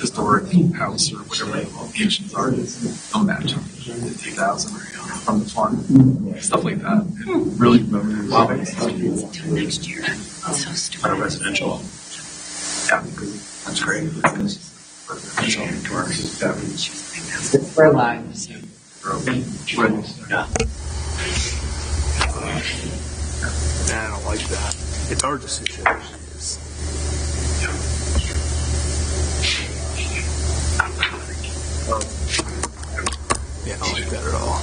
historic house or whatever the locations are on that 50,000 from the fund, stuff like that. And really, Next year. So stupid. Residential. yeah, That's great. Residential tours. We're live. Yeah. I don't like that. It's our decision. Yeah, I don't like that at all.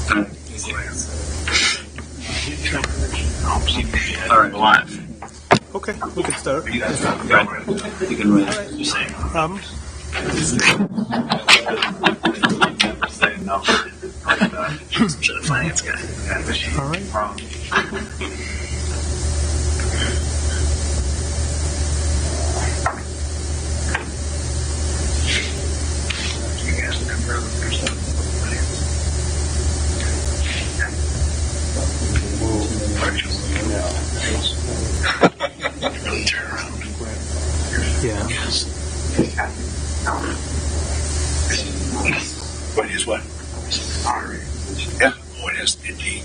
All right, live. Okay, we can start. You guys got you can really just say Problems? never say no. To the finance guy. All right. You guys remember yourself. Really turn around. Yeah. What is what? Yeah. Oh, it has indeed.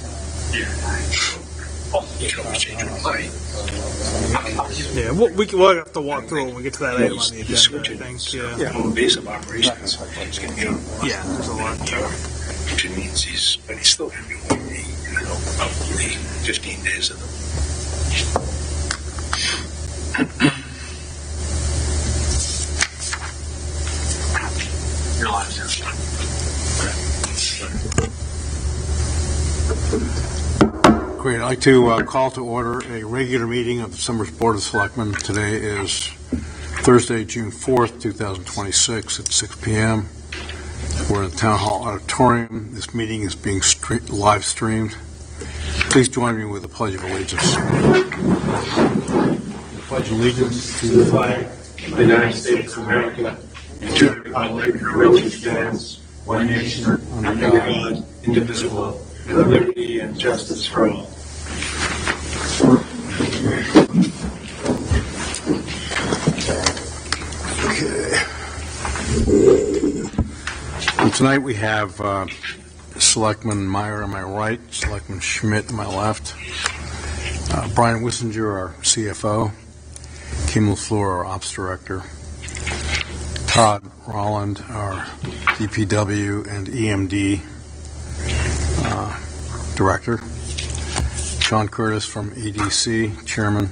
Oh, you can always change your mind. Yeah, we'll have to walk through when we get to that item on the agenda, I think. Yeah, Home base of operations. He's going to get yeah, there's a lot there. which means but he's still going to be only, probably 15 days of the Your lives are Great. I'd like to call to order a regular meeting of the Summers Board of Selectmen. Today is Thursday, June 4th, 2026 at 6 p.m. We're in the Town Hall Auditorium. This meeting is being live streamed. Please join me with the Pledge of Allegiance. The Pledge of Allegiance to the flag of the United States of America and to the republic for which it stands, one nation, under God, indivisible, with liberty and justice for all. Okay. And tonight we have Selectman Meyer on my right, Selectman Schmidt on my left, Brian Wissinger, our CFO, Kim LaFleur, our Ops Director, Todd Rolland, our DPW and EMD Director, Sean Curtis from EDC, Chairman,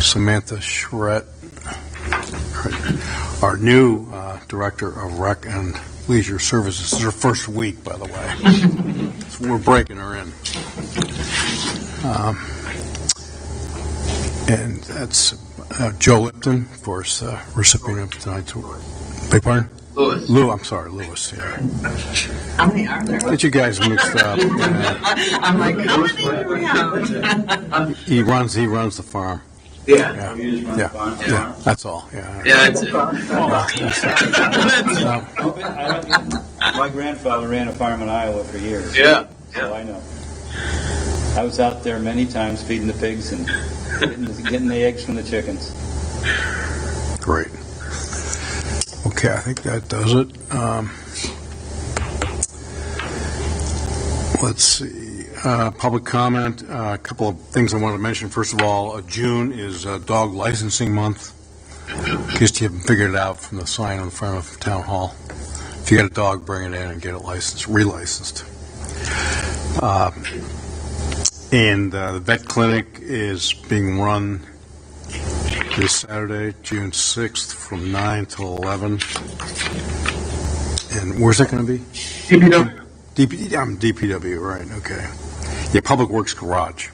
Samantha Schret, our new Director of Rec and Leisure Services. This is her first week, by the way. So we're breaking her in. And that's Joe Lipton, of course, recipient of tonight's award. Beg pardon? Lewis, yeah. How many are there? Get you guys mixed up. I'm like, how many are around? He runs the farm. Yeah. Yeah, that's all. Yeah. Yeah, that's it. My grandfather ran a farm in Iowa for years. Yeah. So I know. I was out there many times feeding the pigs and getting the eggs from the chickens. Great. Okay, I think that does it. Let's see. Public comment. A couple of things I wanted to mention. First of all, June is dog licensing month. In case you haven't figured it out from the sign on the front of Town Hall. If you got a dog, bring it in and get it licensed, relicensed. And the vet clinic is being run this Saturday, June 6th, from 9 till 11. And where's that going to be? DPW. DPW, right, okay. Yeah, Public Works Garage,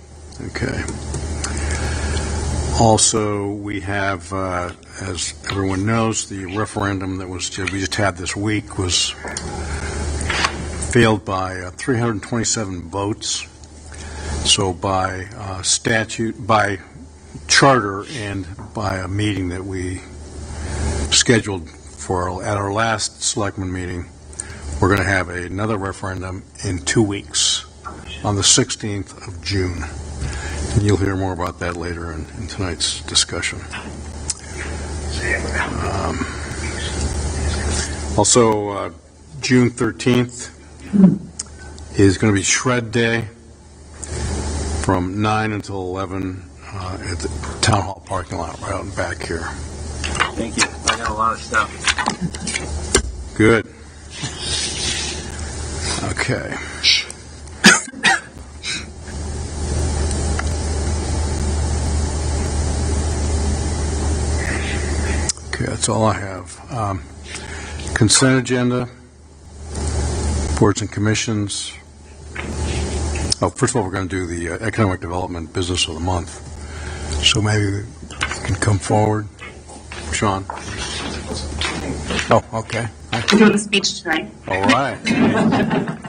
okay. Also, we have, as everyone knows, the referendum that we just had this week was failed by 327 votes. So by statute, by charter, and by a meeting that we scheduled for at our last selectman meeting, we're going to have another referendum in 2 weeks on the 16th of June. And you'll hear more about that later in tonight's discussion. Also, June 13th is going to be Shred Day from 9 until 11 at the Town Hall parking lot right out in back here. Thank you. I got a lot of stuff. Good. Okay. Okay, that's all I have. Consent agenda, boards and commissions. Oh, first of all, we're going to do the economic development business of the month. So maybe you can come forward, Sean. Oh, okay. I'm doing a speech tonight. All right.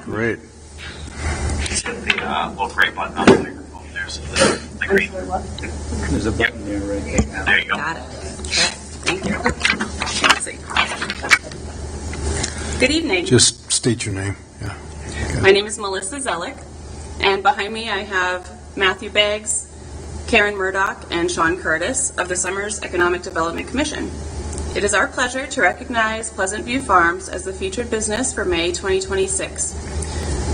Great. The little gray button on the microphone there, so the green. There's a button there right there. There you go. Got it. Okay, thank you. Let's see. Good evening. Just state your name. Yeah. My name is Melissa Zellick, and behind me I have Matthew Baggs, Karen Murdoch, and Sean Curtis of the Summers Economic Development Commission. It is our pleasure to recognize Pleasant View Farms as the featured business for May 2026.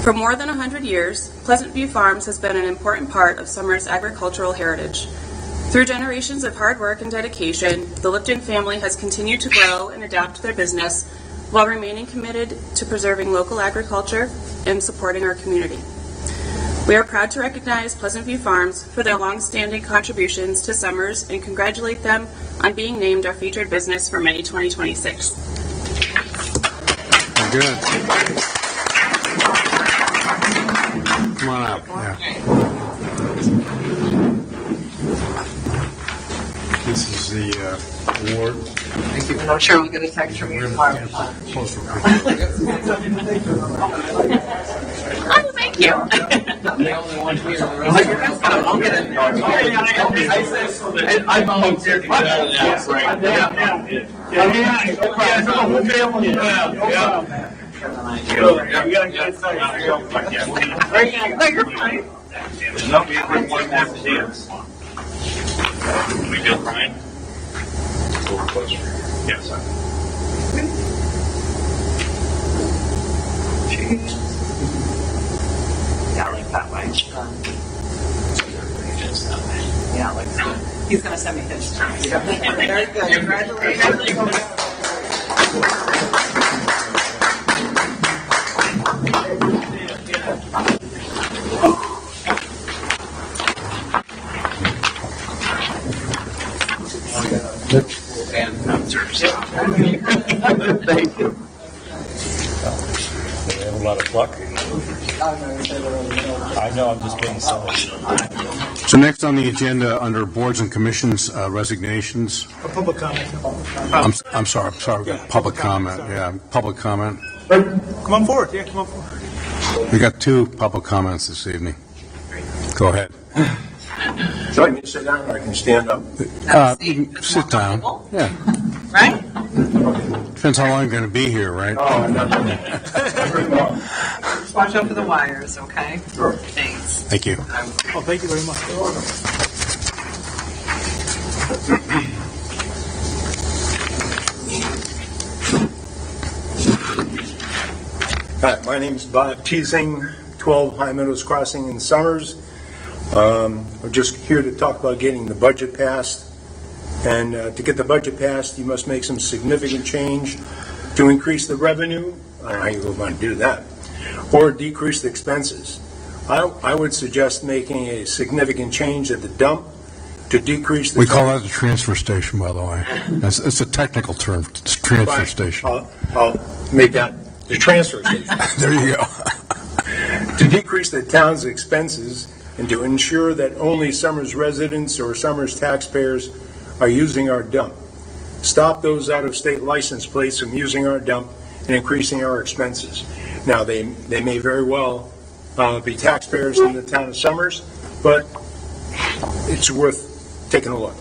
For more than 100 years, Pleasant View Farms has been an important part of Summers' agricultural heritage. Through generations of hard work and dedication, the Lipton family has continued to grow and adapt their business while remaining committed to preserving local agriculture and supporting our community. We are proud to recognize Pleasant View Farms for their long-standing contributions to Summers and congratulate them on being named our featured business for May 2026. Good. Come on up. Yeah. This is the award. I'm sure we'll get a text from you tomorrow. Oh, thank you. I'm the only one here. I'll get it. I volunteered. We good, Brian? Yes. Yeah, like that way. Yeah, like that. He's going to send me his. Very good. Congratulations. Thank you. They have a lot of luck. I know, I'm just getting started. So next on the agenda, under boards and commissions resignations. A public comment. I'm sorry. We got public comment. Yeah, public comment. Come on forward. Yeah, come on forward. We got 2 public comments this evening. Go ahead. So I can sit down or I can stand up? You can sit down. Yeah. Right? Depends how long you're going to be here, right? Oh, no. Just watch out for the wires, okay? Sure. Thanks. Thank you. Oh, thank you very much. Hi, my name is Bob Teasing, 12 High Meadows Crossing in Summers. I'm just here to talk about getting the budget passed. And to get the budget passed, you must make some significant change to increase the revenue. I don't know how you go about to do that. Or decrease the expenses. I would suggest making a significant change at the dump to decrease the... We call that the transfer station, by the way. It's a technical term. It's transfer Fine. station. I'll make that the transfer station. There you go. To decrease the town's expenses and to ensure that only Summers residents or Summers taxpayers are using our dump. Stop those out-of-state license plates from using our dump and increasing our expenses. Now, they may very well be taxpayers in the town of Summers, but it's worth taking a look.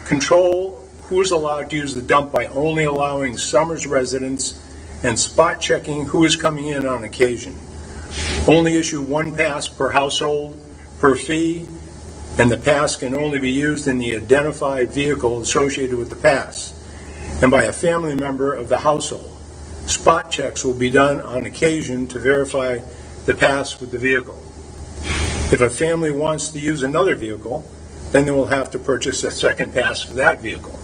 Control who is allowed to use the dump by only allowing Summers residents and spot checking who is coming in on occasion. Only issue 1 pass per household per fee, and the pass can only be used in the identified vehicle associated with the pass. and by a family member of the household. Spot checks will be done on occasion to verify the pass with the vehicle. If a family wants to use another vehicle, then they will have to purchase a second pass for that vehicle.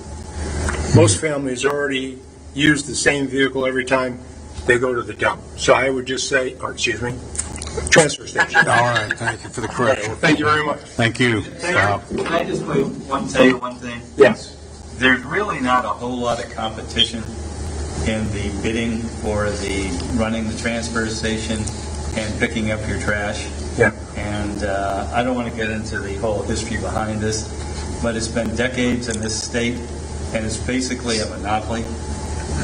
Most families already use the same vehicle every time they go to the dump. So I would just say, transfer station. All right, thank you for the correction. Thank you very much. Thank you. Bob. Can I just tell you one thing? Yes. There's really not a whole lot of competition in the bidding for the running the transfer station and picking up your trash. Yeah. And I don't want to get into the whole history behind this, but it's been decades in this state, and it's basically a monopoly.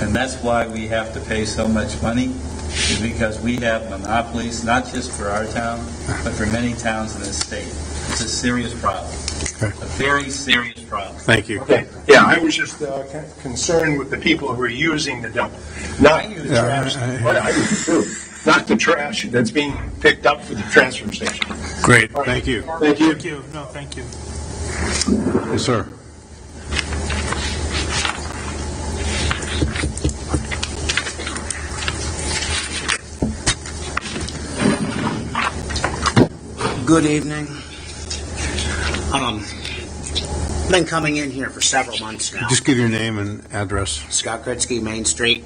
And that's why we have to pay so much money, is because we have monopolies, not just for our town, but for many towns in this state. It's a serious problem. Okay. A very serious problem. Thank you. Okay. Yeah, I was just concerned with the people who are using the dump, not the trash. But I do too. Not the trash that's being picked up for the transfer station. Great, thank you. Thank you. Thank you. No, thank you. Yes, sir. Good evening. Been coming in here for several months now. Just give your name and address. Scott Kretsky, Main Street.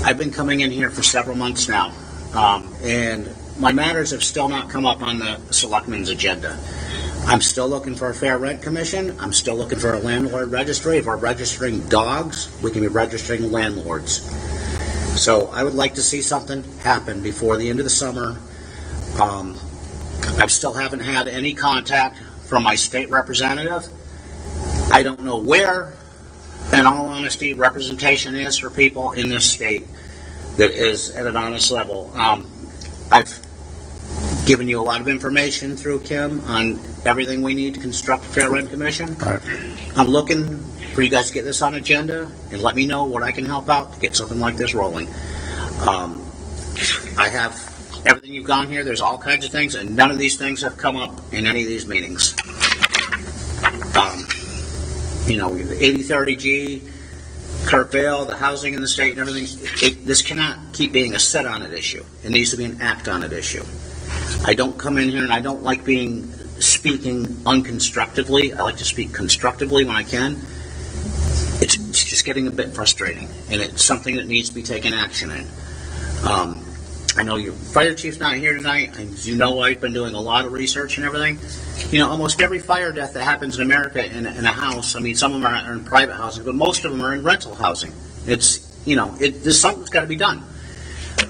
I've been coming in here for several months now, and my matters have still not come up on the Selectmen's agenda. I'm still looking for a fair rent commission. I'm still looking for a landlord registry. If we're registering dogs, we can be registering landlords. So I would like to see something happen before the end of the summer. I still haven't had any contact from my state representative. I don't know where, in all honesty, representation is for people in this state that is at an honest level. I've given you a lot of information through Kim on everything we need to construct a fair rent commission. All right. I'm looking for you guys to get this on agenda and let me know what I can help out to get something like this rolling. I have everything you've gone here. There's all kinds of things, and none of these things have come up in any of these meetings. The 8030G, Kirkville, the housing in the state, and everything. This cannot keep being a set-on-it issue. It needs to be an act-on-it issue. I don't come in here, and I don't like speaking unconstructively. I like to speak constructively when I can. It's just getting a bit frustrating, and it's something that needs to be taken action in. I know your fire chief's not here tonight. As you know, I've been doing a lot of research and everything. Almost every fire death that happens in America in a house, some of them are in private housing, but most of them are in rental housing. There's something's got to be done.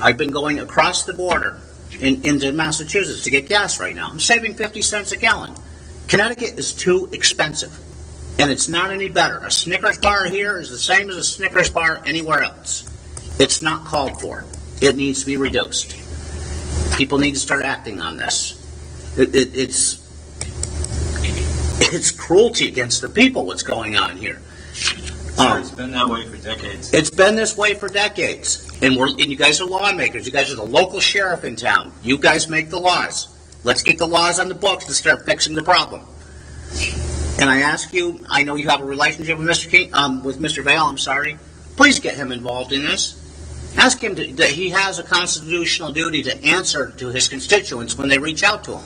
I've been going across the border into Massachusetts to get gas right now. I'm saving 50 cents a gallon. Connecticut is too expensive, and it's not any better. A Snickers bar here is the same as a Snickers bar anywhere else. It's not called for. It needs to be reduced. People need to start acting on this. It's cruelty against the people what's going on here. It's been that way for decades. It's been this way for decades. And you guys are lawmakers. You guys are the local sheriff in town. You guys make the laws. Let's get the laws on the books and start fixing the problem. And I ask you, I know you have a relationship with Mr. Vale, Please get him involved in this. Ask him that he has a constitutional duty to answer to his constituents when they reach out to him.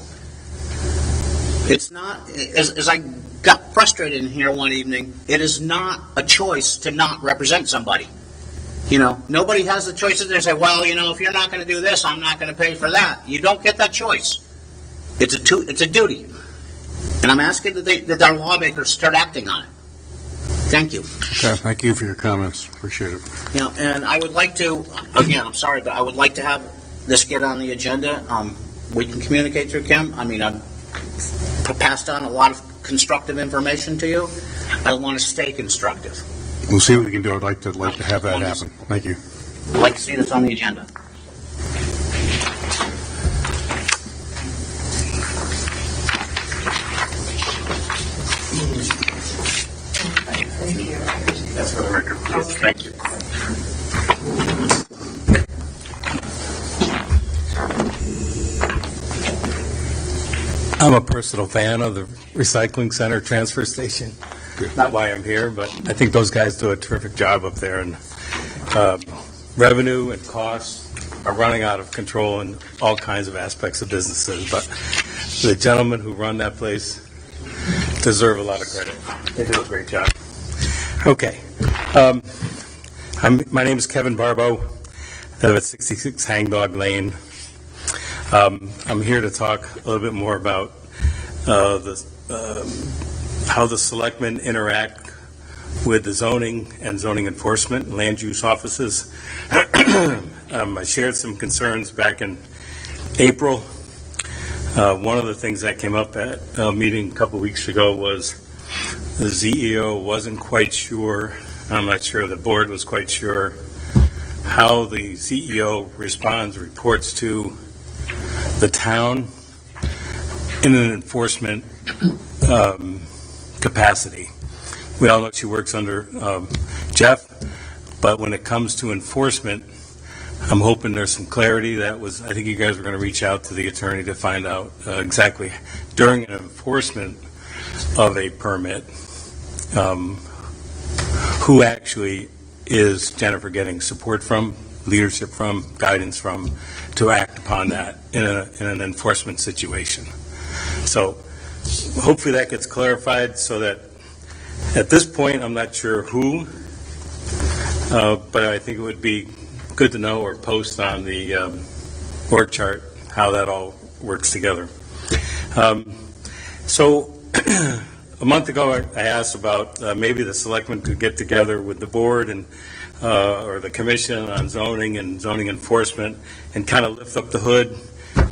It's not, as I got frustrated in here one evening, it is not a choice to not represent somebody. Nobody has the choice to say, well, if you're not going to do this, I'm not going to pay for that. You don't get that choice. It's a duty. And I'm asking that our lawmakers start acting on it. Thank you. Okay, thank you for your comments. Appreciate it. And I would like to, again, I'm sorry, but I would like to have this get on the agenda. We can communicate through Kim. I've passed on a lot of constructive information to you. I want to stay constructive. We'll see what we can do. I'd like to have that happen. Thank you. I'd like to see this on the agenda. That's for the record. Thank you. I'm a personal fan of the recycling center transfer station. not why I'm here, but I think those guys do a terrific job up there, and revenue and costs are running out of control in all kinds of aspects of businesses, but the gentlemen who run that place deserve a lot of credit. They do a great job. Okay. My name is Kevin Barbo. I live at 66 Hangdog Lane. I'm here to talk a little bit more about how the selectmen interact with the zoning and zoning enforcement and land use offices. I shared some concerns back in April. One of the things that came up at a meeting a couple weeks ago was the CEO wasn't quite sure, I'm not sure the board was quite sure, how the CEO reports to the town in an enforcement capacity. We all know she works under Jeff, but when it comes to enforcement, I'm hoping there's some clarity. I think you guys were going to reach out to the attorney to find out exactly during an enforcement of a permit, who actually is Jennifer getting support from, leadership from, guidance from, to act upon that in an enforcement situation. So hopefully that gets clarified so that at this point I'm not sure who, but I think it would be good to know or post on the org chart how that all works together. So a month ago I asked about maybe the selectmen could get together with the board and or the commission on zoning and zoning enforcement and kind of lift up the hood,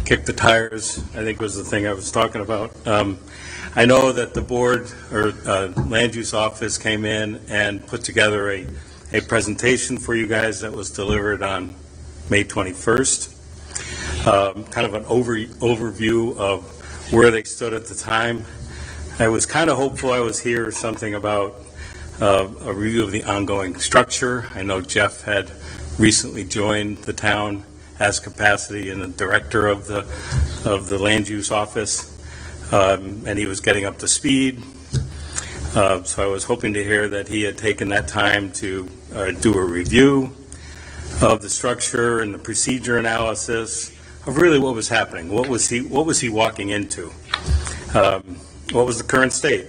kick the tires, I think was the thing I was talking about. I know that the board or land use office came in and put together a presentation for you guys that was delivered on May 21st, kind of an overview of where they stood at the time. I was kind of hopeful I was hear something about a review of the ongoing structure. I know Jeff had recently joined the town as capacity and the director of the land use office, and he was getting up to speed. So I was hoping to hear that he had taken that time to do a review of the structure and the procedure analysis of really what was happening. What was he walking into? What was the current state?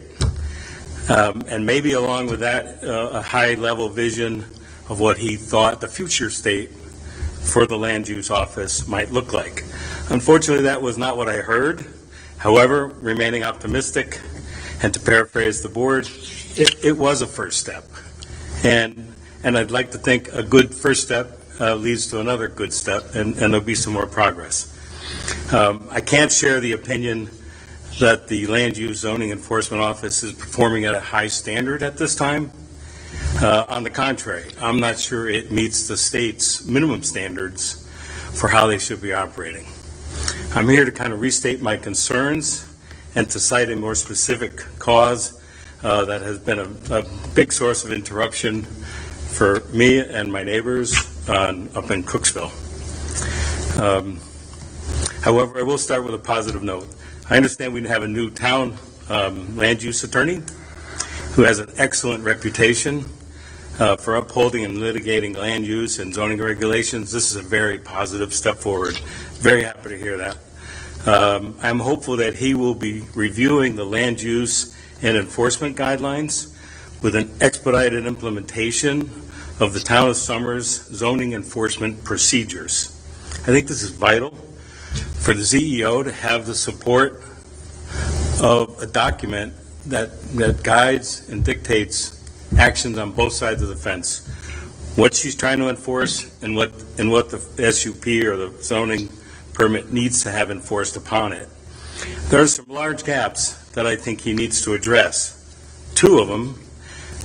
And maybe along with that, a high-level vision of what he thought the future state for the land use office might look like. Unfortunately, that was not what I heard. However, remaining optimistic, and to paraphrase the board, it was a first step. And I'd like to think a good first step leads to another good step, and there'll be some more progress. I can't share the opinion that the Land Use Zoning Enforcement Office is performing at a high standard at this time. On the contrary, I'm not sure it meets the state's minimum standards for how they should be operating. I'm here to kind of restate my concerns and to cite a more specific cause that has been a big source of interruption for me and my neighbors up in Cooksville. However, I will start with a positive note. I understand we have a new town land use attorney who has an excellent reputation for upholding and litigating land use and zoning regulations. This is a very positive step forward. Very happy to hear that. I'm hopeful that he will be reviewing the land use and enforcement guidelines with an expedited implementation of the Town of Somers zoning enforcement procedures. I think this is vital for the CEO to have the support of a document that guides and dictates actions on both sides of the fence. What she's trying to enforce and what the SUP or the zoning permit needs to have enforced upon it. There are some large gaps that I think he needs to address. Two of them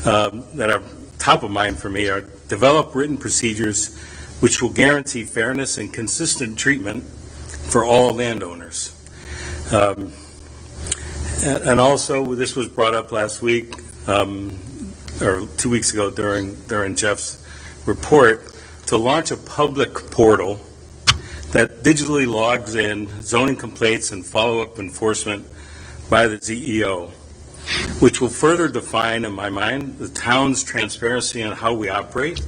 that are top of mind for me are develop written procedures which will guarantee fairness and consistent treatment for all landowners. And also, this was brought up last week, or 2 weeks ago during Jeff's report, to launch a public portal that digitally logs in zoning complaints and follow-up enforcement by the CEO. which will further define, in my mind, the town's transparency on how we operate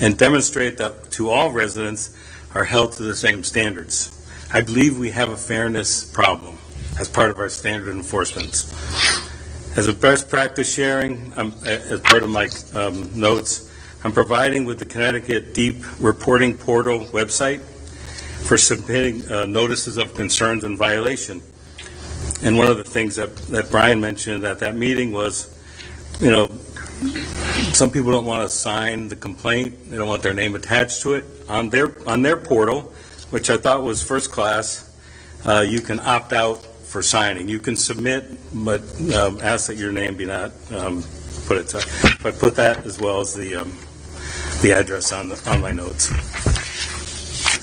and demonstrate that to all residents are held to the same standards. I believe we have a fairness problem as part of our standard enforcement. As a best practice sharing, as part of my notes, I'm providing with the Connecticut Deep Reporting Portal website for submitting notices of concerns and violation. And one of the things that Brian mentioned at that meeting was, some people don't want to sign the complaint. They don't want their name attached to it. On their portal, which I thought was first class, you can opt out for signing. You can submit, but ask that your name be not put it. But put that as well as the address on my notes.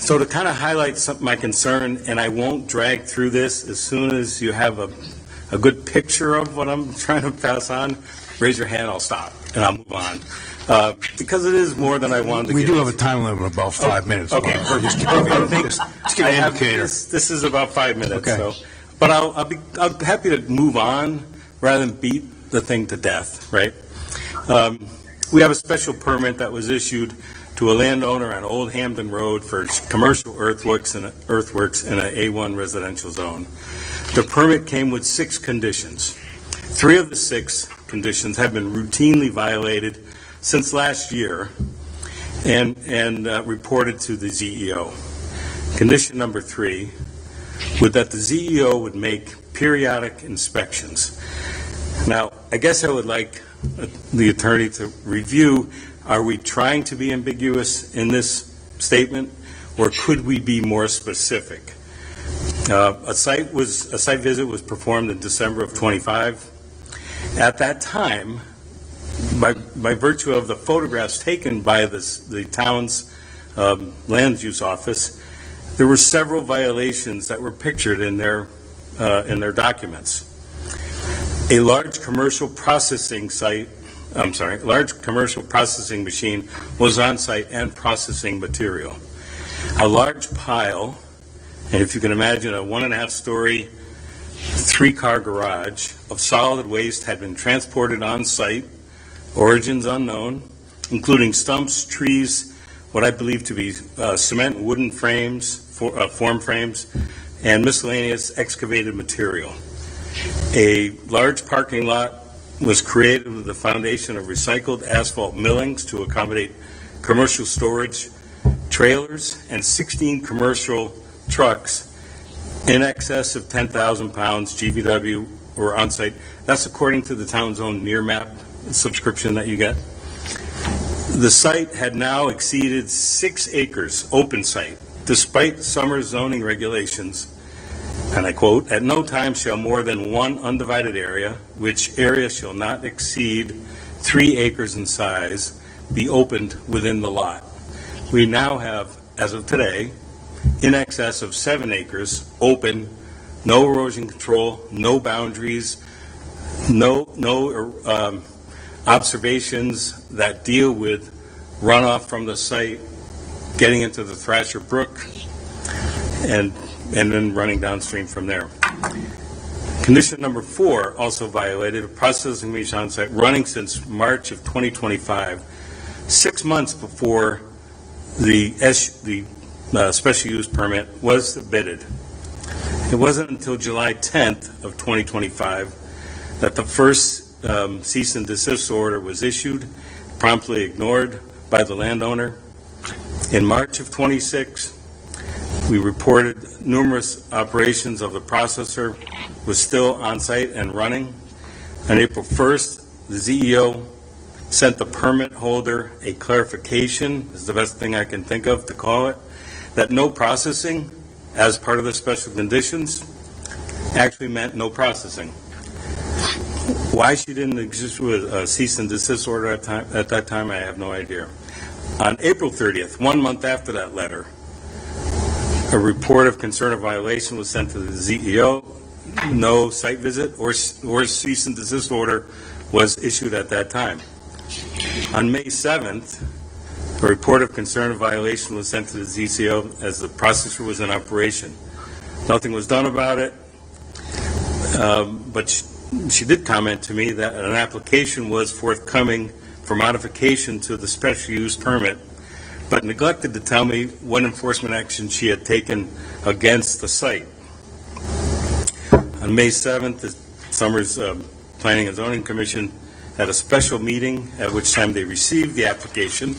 So to kind of highlight my concern, and I won't drag through this, as soon as you have a good picture of what I'm trying to pass on, raise your hand, I'll stop, and I'll move on. Because it is more than I wanted to We get do have into. a time limit of about 5 minutes. Okay. Just give me an indicator. This is about 5 minutes, Okay. so. But I'll be happy to move on rather than beat the thing to death, right? We have a special permit that was issued to a landowner on Old Hampton Road for commercial earthworks in a A1 residential zone. The permit came with 6 conditions. 3 of the 6 conditions have been routinely violated since last year and reported to the ZEO. Condition number 3 was that the ZEO would make periodic inspections. Now, I guess I would like the attorney to review, are we trying to be ambiguous in this statement, or could we be more specific? A site visit was performed in December of 25. At that time, by virtue of the photographs taken by the town's land use office, there were several violations that were pictured in their documents. A large commercial processing machine was on site and processing material. A large pile, and if you can imagine a 1.5-story, 3-car garage of solid waste had been transported on site, origins unknown, including stumps, trees, what I believe to be cement and wooden frames, form frames, and miscellaneous excavated material. A large parking lot was created with the foundation of recycled asphalt millings to accommodate commercial storage trailers, and 16 commercial trucks in excess of 10,000 pounds GVW were on site. That's according to the town's own near map subscription that you get. The site had now exceeded 6 acres, open site, despite summer zoning regulations. And I quote, "At no time shall more than one undivided area, which area shall not exceed 3 acres in size, be opened within the lot." We now have, as of today, in excess of 7 acres open, no erosion control, no boundaries, no observations that deal with runoff from the site, getting into the Thrasher Brook, and then running downstream from there. Condition number 4 also violated a processing machine on site running since March of 2025, 6 months before the special use permit was submitted. It wasn't until July 10th of 2025 that the first cease and desist order was issued, promptly ignored by the landowner. In March of 26, we reported numerous operations of the processor was still on site and running. On April 1st, the ZEO sent the permit holder a clarification, is the best thing I can think of to call it, that no processing as part of the special conditions actually meant no processing. Why she didn't exist with a cease and desist order at that time, I have no idea. On April 30th, 1 month after that letter, a report of concern of violation was sent to the ZEO. No site visit or cease and desist order was issued at that time. On May 7th, a report of concern of violation was sent to the ZEO as the processor was in operation. Nothing was done about it, but she did comment to me that an application was forthcoming for modification to the special use permit, but neglected to tell me what enforcement action she had taken against the site. On May 7th, the Summers Planning and Zoning Commission had a special meeting at which time they received the application,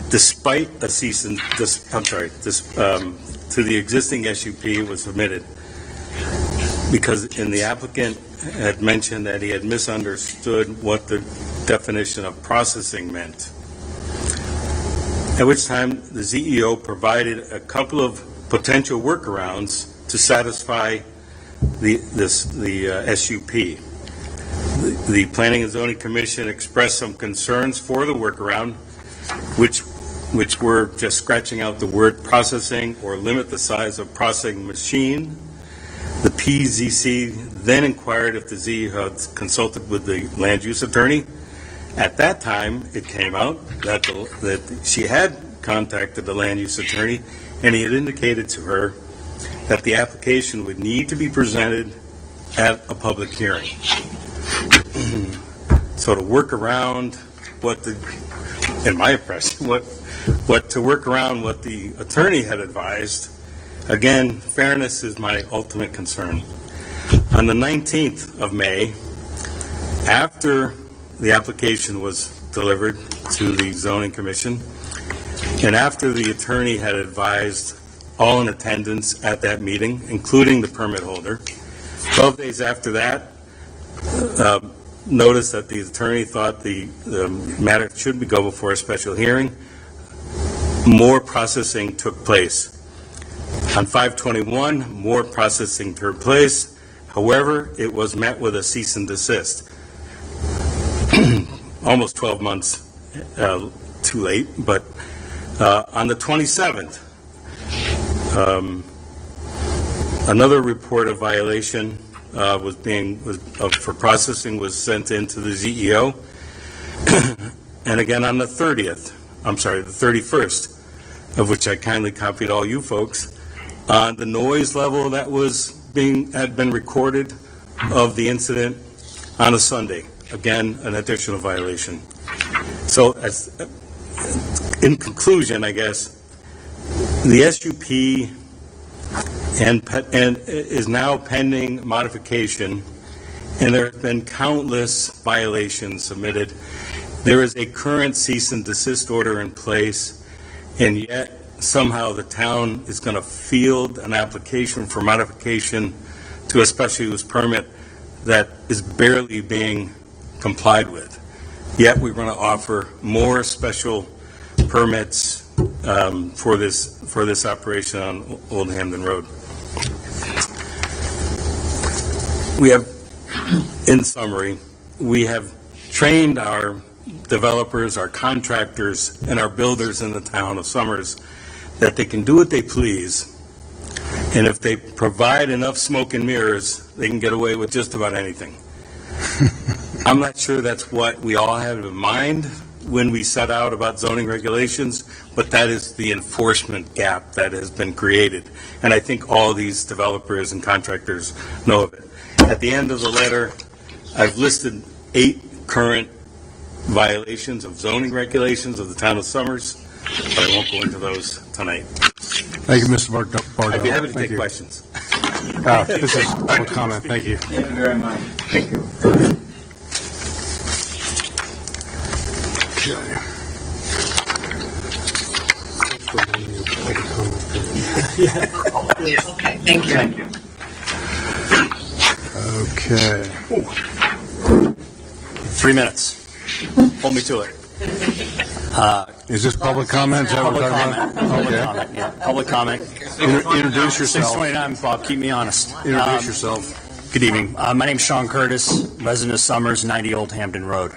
despite a cease and to the existing SUP was submitted, because the applicant had mentioned that he had misunderstood what the definition of processing meant. At which time the ZEO provided a couple of potential workarounds to satisfy the SUP. The Planning and Zoning Commission expressed some concerns for the workaround, which were just scratching out the word processing or limit the size of processing machine. The PZC then inquired if the ZEO had consulted with the land use attorney. At that time, it came out that she had contacted the land use attorney, and he had indicated to her that the application would need to be presented at a public hearing. So to work around in my impression, to work around what the attorney had advised, again, fairness is my ultimate concern. On the 19th of May, after the application was delivered to the Zoning Commission, and after the attorney had advised all in attendance at that meeting, including the permit holder, 12 days after that, noticed that the attorney thought the matter should go before a special hearing. More processing took place. On 5/21, more processing took place. However, it was met with a cease and desist. Almost 12 months too late, but on the 27th, another report of violation for processing was sent into the ZEO, and again on the 31st, of which I kindly copied all you folks, on the noise level that had been recorded of the incident on a Sunday. Again, an additional violation. So, in conclusion, I guess, the SUP and is now pending modification, and there have been countless violations submitted. There is a current cease and desist order in place, and yet somehow the town is going to field an application for modification to a special use permit that is barely being complied with. Yet we're going to offer more special permits for this operation on Old Hamden Road. We have, in summary, we have trained our developers, our contractors, and our builders in the town of Summers that they can do what they please, and if they provide enough smoke and mirrors, they can get away with just about anything. I'm not sure that's what we all have in mind when we set out about zoning regulations, but that is the enforcement gap that has been created. And I think all these developers and contractors know of it. At the end of the letter, I've listed 8 current violations of zoning regulations of the town of Summers, but I won't go into those tonight. Thank you, Mr. Bardo. I'd be happy to take questions. This is public comment. Thank you. Thank you very much. Thank you. Okay, thank you. Thank you. Okay. 3 minutes. Hold me to it. Is this public comment? Is that what Public we're talking comment. about? Public Okay. comment. Yeah. Public comment. Introduce yourself. 629, Bob. Keep me honest. Introduce yourself. Good evening. My name's Sean Curtis, resident of Summers, 90 Old Hampton Road.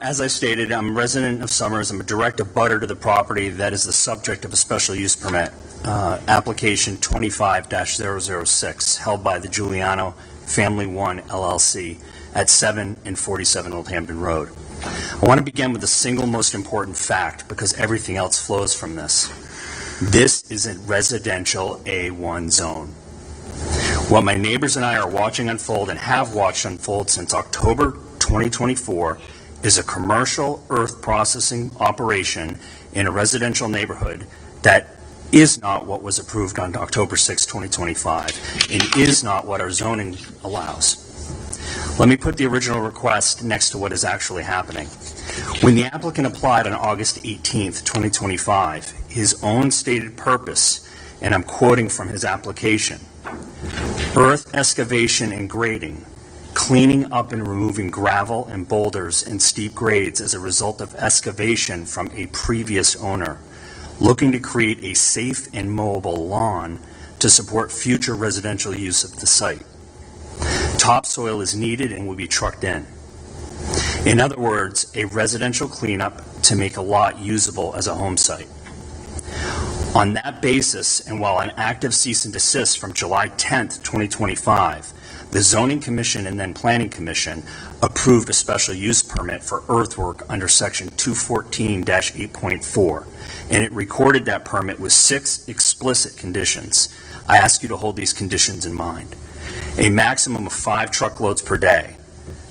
As I stated, I'm a resident of Summers. I'm a direct abutter to the property that is the subject of a special use permit, application 25-006, held by the Giuliano Family One LLC at 7 and 47 Old Hampton Road. I want to begin with the single most important fact, because everything else flows from this. This is a residential A1 zone. What my neighbors and I are watching unfold and have watched unfold since October 2024 is a commercial earth processing operation in a residential neighborhood that is not what was approved on October 6, 2025, and is not what our zoning allows. Let me put the original request next to what is actually happening. When the applicant applied on August 18, 2025, his own stated purpose, and I'm quoting from his application, earth excavation and grading, cleaning up and removing gravel and boulders and steep grades as a result of excavation from a previous owner, looking to create a safe and mowable lawn to support future residential use of the site. Topsoil is needed and will be trucked in. In other words, a residential cleanup to make a lot usable as a home site. On that basis, and while an active cease and desist from July 10th, 2025, the Zoning Commission and then Planning Commission approved a special use permit for earthwork under Section 214-8.4, and it recorded that permit with 6 explicit conditions. I ask you to hold these conditions in mind. A maximum of 5 truckloads per day.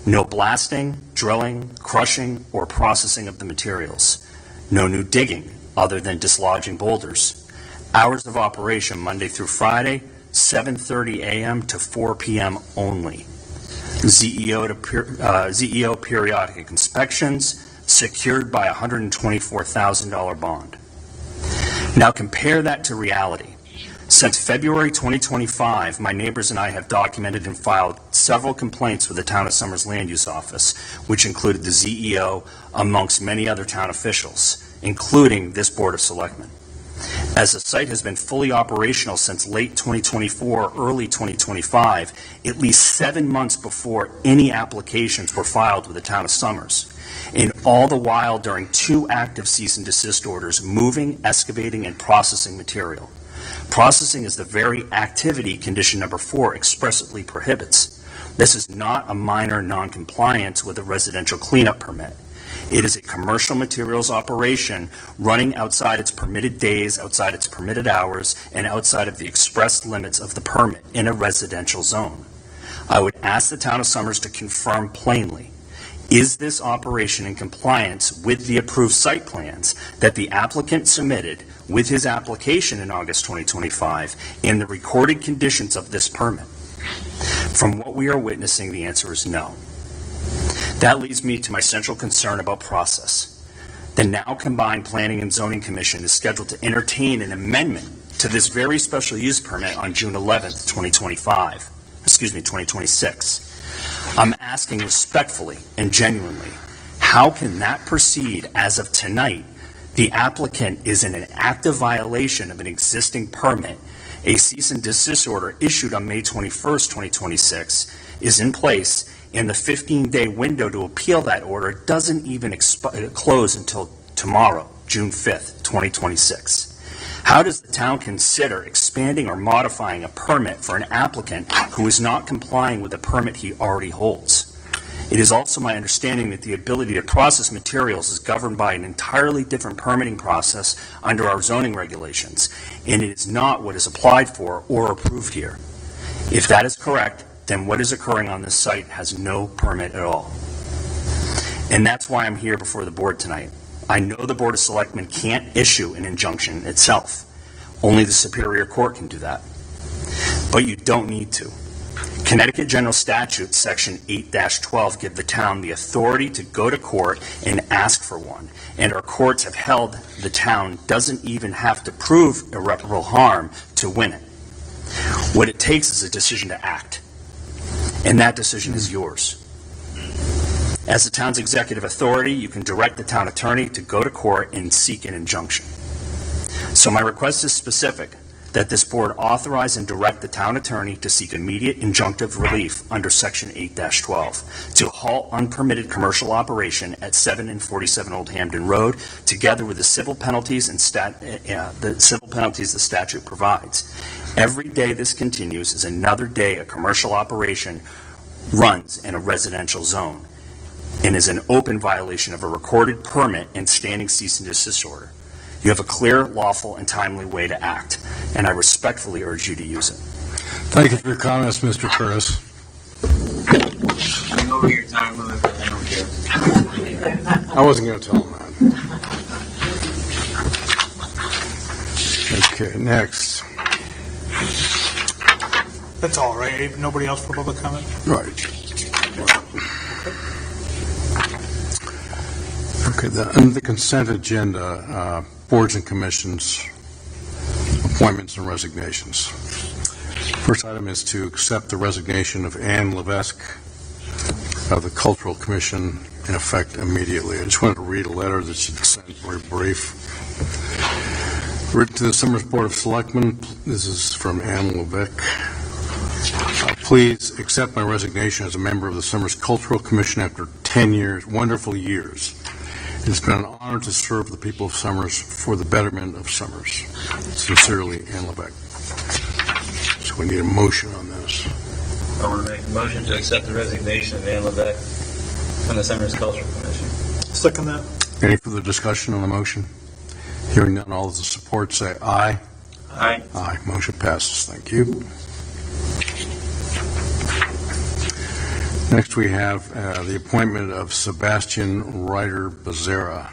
No blasting, drilling, crushing, or processing of the materials. No new digging other than dislodging boulders. Hours of operation Monday through Friday, 7:30 a.m. to 4 p.m. only. ZEO periodic inspections secured by a $124,000 bond. Now compare that to reality. Since February 2025, my neighbors and I have documented and filed several complaints with the Town of Somers Land Use Office, which included the ZEO, amongst many other town officials, including this Board of Selectmen. As the site has been fully operational since late 2024, early 2025, at least 7 months before any applications were filed with the Town of Somers, and all the while during 2 active cease and desist orders, moving, excavating, and processing material. Processing is the very activity condition number 4 expressly prohibits. This is not a minor non-compliance with a residential cleanup permit. It is a commercial materials operation running outside its permitted days, outside its permitted hours, and outside of the express limits of the permit in a residential zone. I would ask the Town of Somers to confirm plainly, is this operation in compliance with the approved site plans that the applicant submitted with his application in August 2025 and the recorded conditions of this permit? From what we are witnessing, the answer is no. That leads me to my central concern about process. The now combined Planning and Zoning Commission is scheduled to entertain an amendment to this very special use permit on June 11th, 2026. I'm asking respectfully and genuinely, how can that proceed as of tonight? The applicant is in an active violation of an existing permit. A cease and desist order issued on May 21st, 2026 is in place, and the 15-day window to appeal that order doesn't even close until tomorrow, June 5th, 2026. How does the town consider expanding or modifying a permit for an applicant who is not complying with the permit he already holds? It is also my understanding that the ability to process materials is governed by an entirely different permitting process under our zoning regulations, and it is not what is applied for or approved here. If that is correct, then what is occurring on this site has no permit at all. And that's why I'm here before the board tonight. I know the Board of Selectmen can't issue an injunction itself. Only the Superior Court can do that. But you don't need to. Connecticut General Statute Section 8-12 give the town the authority to go to court and ask for one. And our courts have held the town doesn't even have to prove irreparable harm to win it. What it takes is a decision to act. And that decision is yours. As the town's executive authority, you can direct the town attorney to go to court and seek an injunction. So my request is specific, that this board authorize and direct the town attorney to seek immediate injunctive relief under Section 8-12 to halt unpermitted commercial operation at 7 and 47 Old Hampden Road, together with the civil penalties the statute provides. Every day this continues is another day a commercial operation runs in a residential zone and is an open violation of a recorded permit and standing cease and desist order. You have a clear, lawful, and timely way to act, and I respectfully urge you to use it. Thank you for your comments, Mr. Curtis. I'm over your time limit, but I don't care. I wasn't going to tell him that. Okay, next. That's all right. Nobody else for public comment? Right. Okay, under the consent agenda, boards and commissions, appointments and resignations. First item is to accept the resignation of Ann Levesque of the Cultural Commission in effect immediately. I just wanted to read a letter that she sent, very brief. Written to the Summers Board of Selectmen, this is from Ann Levesque. Please accept my resignation as a member of the Summers Cultural Commission after 10 years, wonderful years. It's been an honor to serve the people of Summers for the betterment of Summers. Sincerely, Ann Levesque. So we need a motion on this. I want to make a motion to accept the resignation of Ann Levesque from the Summers Cultural Commission. Second that. Any further discussion on the motion? Hearing none, all those in support say aye. Aye. Aye. Motion passes. Thank you. Next, we have the appointment of Sebastian Ryder Becerra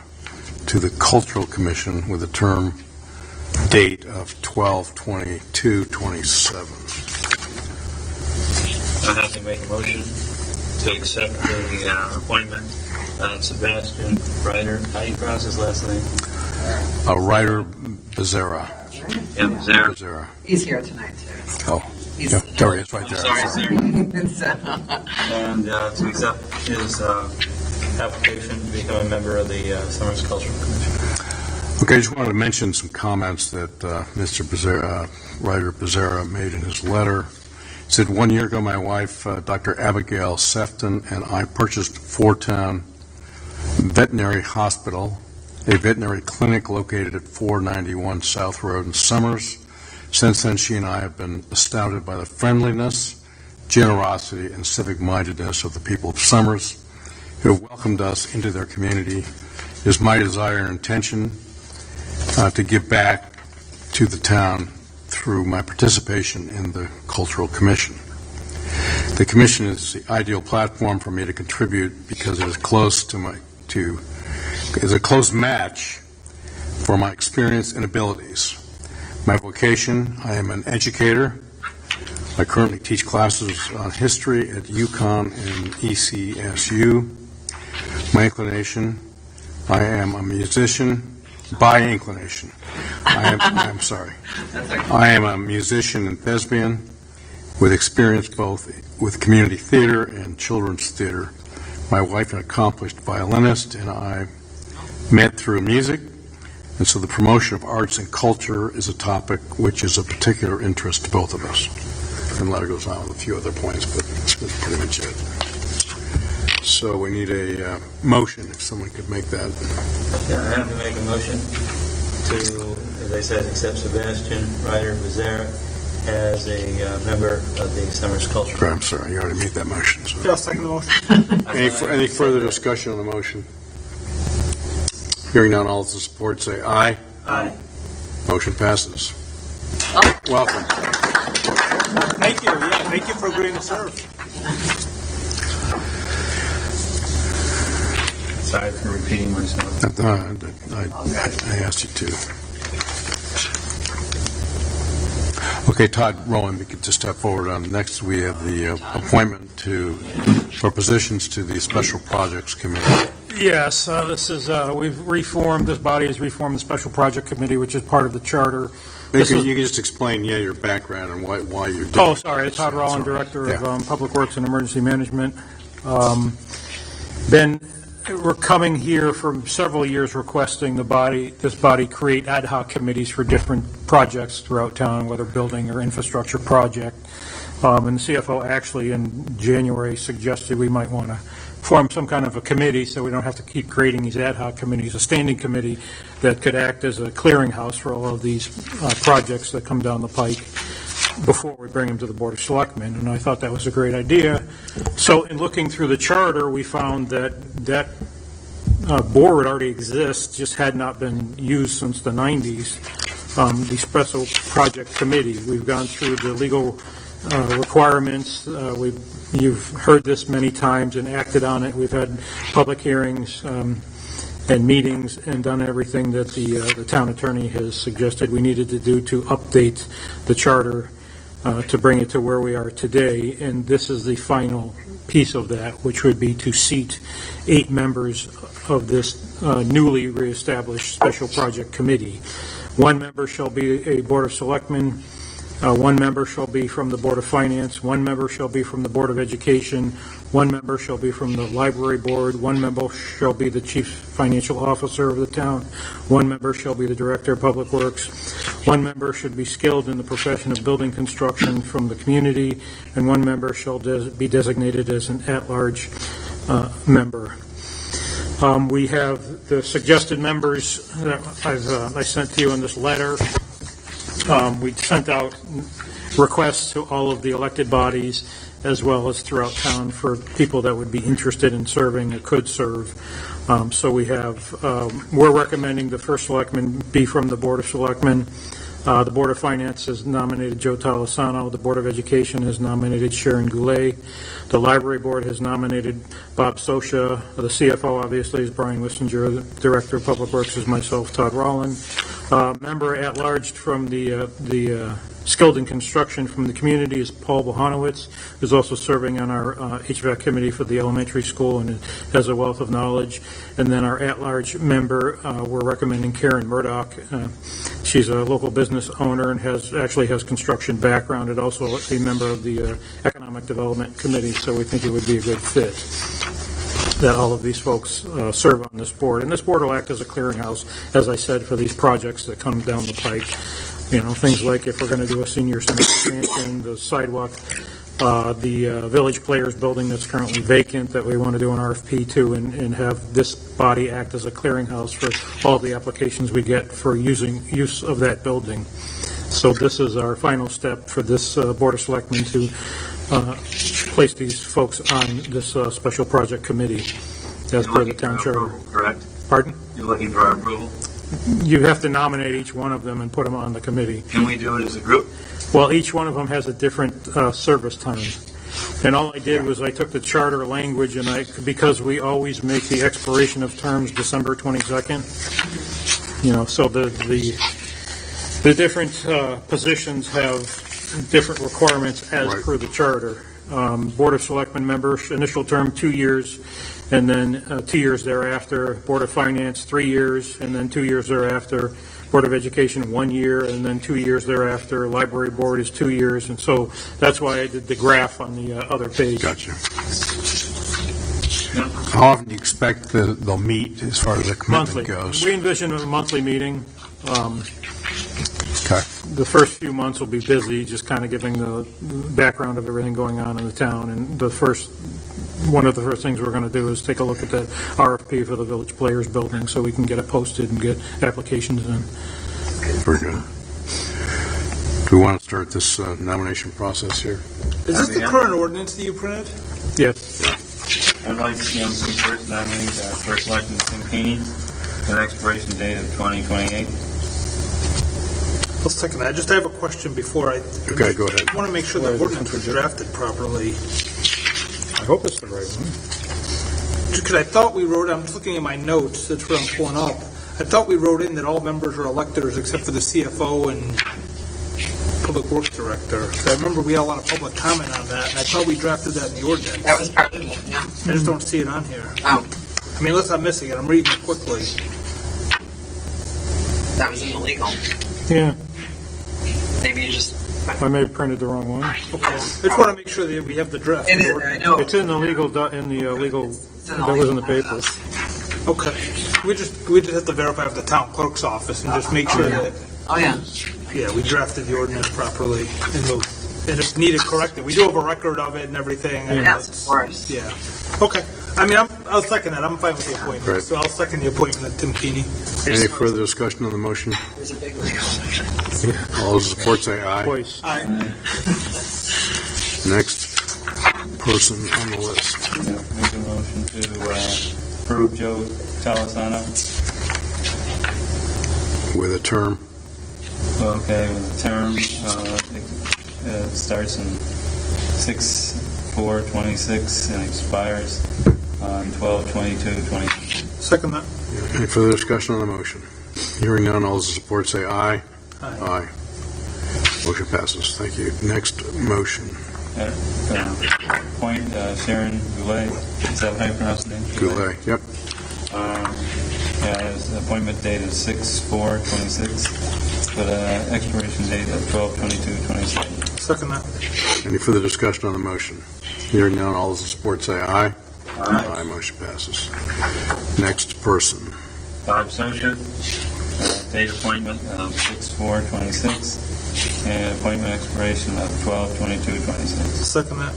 to the Cultural Commission with a term date of 12/22/27. I have to make a motion to accept the appointment of Sebastian Ryder. How do you pronounce his last name? Ryder Becerra. Yeah, Becerra. Becerra. He's here tonight, too. Oh, yeah, there he is right there. Sorry, sir. So, And to accept his application to become a member of the Summers Cultural Commission. Okay, I just wanted to mention some comments that Mr. Ryder Becerra made in his letter. He said, 1 year ago, my wife, Dr. Abigail Sefton, and I purchased Fourtown Veterinary Hospital, a veterinary clinic located at 491 South Road in Summers. Since then, she and I have been astounded by the friendliness, generosity, and civic-mindedness of the people of Summers who have welcomed us into their community. It is my desire and intention to give back to the town through my participation in the Cultural Commission. The Commission is the ideal platform for me to contribute because it is is a close match for my experience and abilities. My vocation, I am an educator. I currently teach classes on history at UConn and ECSU. My inclination, I am a musician. By inclination, I am a musician and thespian with experience both with community theater and children's theater. My wife, an accomplished violinist, and I met through music, and so the promotion of arts and culture is a topic which is of particular interest to both of us. And the letter goes on with a few other points, but that's pretty much it. So we need a motion, if someone could make that. Yeah, I have to make a motion to, as I said, accept Sebastian Ryder Becerra as a member of the Summers Cultural. I'm sorry, you already made that motion. So. Yeah, I'll second the motion. Any further discussion on the motion? Hearing none, all those in support say aye. Aye. Motion passes. Welcome. Thank you. Yeah, thank you for agreeing to serve. Sorry for repeating myself. I asked you to. Okay, Todd Rowan, we could just step forward on. Next, we have the appointment for positions to the Special Projects Committee. Yes, this is, this body has reformed the Special Project Committee, which is part of the charter. You can just explain, your background and why you're doing. Oh, sorry, Todd Rowan, Director of Public Works and Emergency Management. We're coming here for several years requesting this body create ad hoc committees for different projects throughout town, whether building or infrastructure project. And the CFO actually in January suggested we might want to form some kind of a committee so we don't have to keep creating these ad hoc committees, a standing committee that could act as a clearinghouse for all of these projects that come down the pike before we bring them to the Board of Selectmen, and I thought that was a great idea. So in looking through the charter, we found that board already exists, just had not been used since the 90s, the Special Project Committee. We've gone through the legal requirements. You've heard this many times and acted on it. We've had public hearings and meetings and done everything that the town attorney has suggested we needed to do to update the charter to bring it to where we are today. And this is the final piece of that, which would be to seat 8 members of this newly reestablished Special Project Committee. 1 member shall be a Board of Selectmen, 1 member shall be from the Board of Finance, 1 member shall be from the Board of Education, 1 member shall be from the Library Board, 1 member shall be the Chief Financial Officer of the town, 1 member shall be the Director of Public Works, 1 member should be skilled in the profession of building construction from the community, and 1 member shall be designated as an at-large member. We have the suggested members that I sent to you in this letter. We sent out requests to all of the elected bodies as well as throughout town for people that would be interested in serving or could serve. So we have, we're recommending the first selectman be from the Board of Selectmen. The Board of Finance has nominated Joe Talisano. The Board of Education has nominated Sharon Goulet. The Library Board has nominated Bob Sosha. The CFO, obviously, is Brian Wissinger. The Director of Public Works is myself, Todd Rowland. Member at large from the skilled in construction from the community is Paul Bohanowitz, who's also serving on our HVAC committee for the elementary school and has a wealth of knowledge. And then our at-large member, we're recommending Karen Murdoch. She's a local business owner and actually has construction background and also a member of the Economic Development Committee, so we think it would be a good fit that all of these folks serve on this board. And this board will act as a clearinghouse, as I said, for these projects that come down the pike. You know, things like if we're going to do a senior center expansion, the sidewalk, the Village Players building that's currently vacant that we want to do an RFP to and have this body act as a clearinghouse for all the applications we get for use of that building. So this is our final step for this Board of Selectmen to place these folks on this Special Project Committee as per the town charter. Correct? Pardon? You're looking for our approval? You have to nominate each one of them and put them on the committee. Can we do it as a group? Well, each one of them has a different service time. And all I did was I took the charter language and because we always make the expiration of terms December 22nd, you know, so the different positions have different requirements as per the charter. Board of Selectmen members, initial term 2 years, and then 2 years thereafter. Board of Finance 3 years, and then 2 years thereafter. Board of Education 1 year, and then 2 years thereafter. Library Board is 2 years, and so that's why I did the graph on the other page. Gotcha. How often do you expect they'll meet as far as the commitment goes? We envision a monthly meeting. Okay. The first few months will be busy, just kind of giving the background of everything going on in the town. And one of the first things we're going to do is take a look at the RFP for the Village Players building so we can get it posted and get applications in. Very good. Do we want to start this nomination process here? Is this the current ordinance that you printed? Yes. I'd like to see some first nominees, First Selectman Tim Keeney, with an expiration date of 2028. I'll second that. I have a question before I... Okay, go ahead. I want to make sure the ordinance was drafted properly. I hope it's the right one. Because I thought we wrote, I'm just looking at my notes, that's what I'm pulling up. I thought we wrote in that all members are electors except for the CFO and Public Works Director. So I remember we had a lot of public comment on that, and I thought we drafted that in the ordinance. That was part of it, yeah. I just don't see it on here. Oh, I mean, unless I'm missing it, I'm reading it quickly. that was in the legal. Yeah, Maybe you just... I may have printed the wrong one. Okay. I just want to make sure that we have the draft. It is, I know. It's in the legal, that was in the paper. Okay. We just have to verify with the town clerk's office and just make sure that, Oh, yeah. yeah, we drafted the ordinance properly and if needed corrected. We do have a record of it and everything. and Yes, it's- of course. Yeah. Okay. I mean, I'll second that. I'm fine with the appointment. Right. So I'll second the appointment of Tim Keeney. Any further discussion on the motion? There's a big legal. All those in support say aye. Twice. Next person on the list. Make a motion to approve Joe Talisano. With a term. Okay, with the term, starts in 6/4/26 and expires on 12/22/20. Second that. Any further discussion on the motion? Hearing none, all those in support say aye. Aye. Motion passes. Thank you. Next motion. Appoint Sharon Goulet, is that how you pronounce the name? Goulet, yep. His appointment date is 6/4/26, but expiration date of 12/22/27. Second that. Any further discussion on the motion? Hearing none, all those in support say aye. Aye. Motion passes. Next person. Bob Socha, date appointment of 6/4/26, and appointment expiration of 12/22/26. Second that.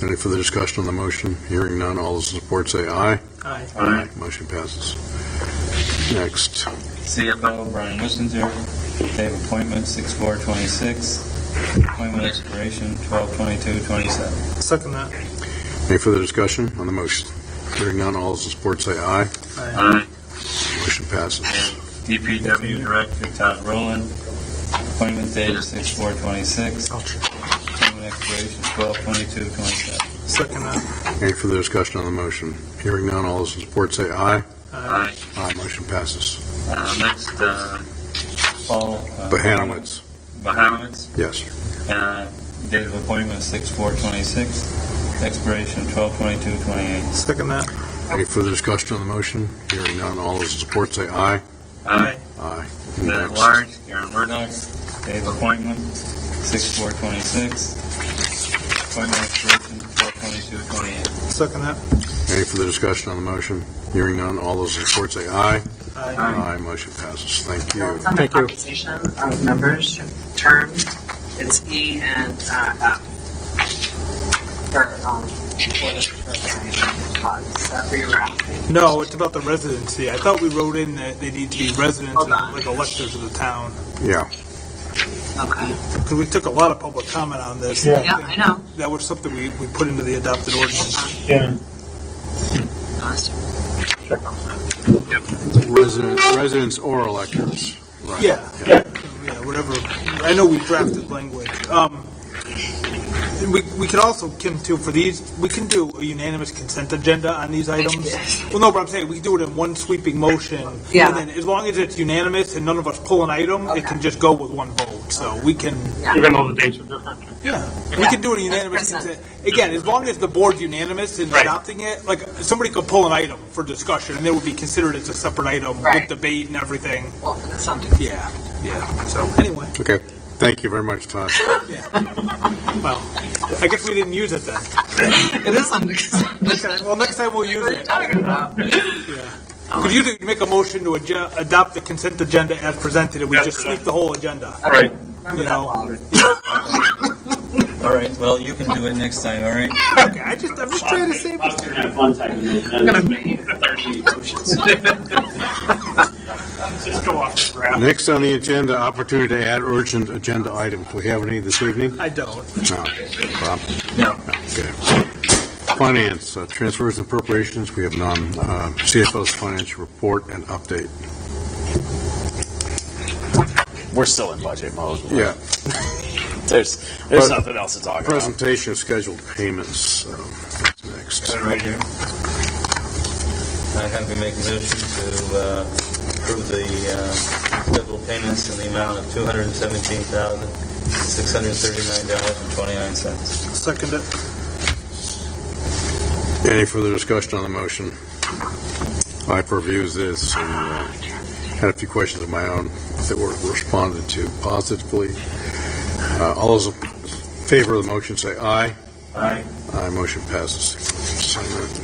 Any further discussion on the motion? Hearing none, all those in support say aye. Aye. Motion passes. Next. CFO Brian Wissinger, date of appointment 6/4/26, appointment expiration 12/22/27. Second that. Any further discussion on the motion? Hearing none, all those in support say aye. Aye. Motion passes. DPW Director Todd Rowland, appointment date is 6/4/26, appointment expiration 12/22/27. Second that. Any further discussion on the motion? Hearing none, all those in support say aye. Aye. Aye. Motion passes. Next, Paul Bahanowitz. Bahanowitz, Yes. date of appointment 6/4/26, expiration 12/22/28. Second that. Any further discussion on the motion? Hearing none, all those in support say aye. Aye. Aye. At Next. large, Karen Murdoch, date of appointment 6/4/26, appointment expiration 12/22/28. Second that. Any further discussion on the motion? Hearing none, all those in support say aye. Aye. Aye. Motion passes. Thank you. It's under compensation of members, term, it's E and F. For, is that where you were asking? No, it's about the residency. I thought we wrote in that they need to be residents Hold and on. like electors of the town. Yeah. Okay. Because we took a lot of public comment on this. Yeah, I know. That was something we put into the adopted ordinance. Residents or electors. Right. Yeah, whatever. I know we drafted language. We could also, Kim, too, for these, we can do a unanimous consent agenda on these items. Well, no, but I'm saying we can do it in one sweeping motion. Yeah. And then as long as it's unanimous and none of us pull an item, it can just go with one vote. So we can, Even though the dates are different. we can do it a unanimous consent. Again, as long as the board's unanimous in adopting it, like somebody could pull an item for discussion and it would be considered as a separate item with debate and everything. Well, that's something. Yeah. So anyway. Okay. Thank you very much, Todd. Yeah. Well, I guess we didn't use it then. It is under. Well, next time we'll use it. Talking about. Yeah. Could you make a motion to adopt the consent agenda as presented, and we just sweep the whole agenda? Right. You know? All right, well, you can do it next time, all right? Okay, I'm just trying to save us. I'm gonna make 30 motions. Just go off the graph. Next on the agenda, opportunity to add urgent agenda items. Do we have any this evening? I don't. No. Bob? No. Okay. Finance, transfers and appropriations, we have none. CFO's financial report and update. We're still in budget mode. Yeah. There's But- nothing else to talk about. Presentation of scheduled payments. That's next. Got it right here. I have to make a motion to approve the scheduled payments in the amount of $217,639.29. Second it. Any further discussion on the motion? I reviews this and had a few questions of my own that were responded to positively. All those in favor of the motion say aye. Aye. Aye. Motion passes. Sign that.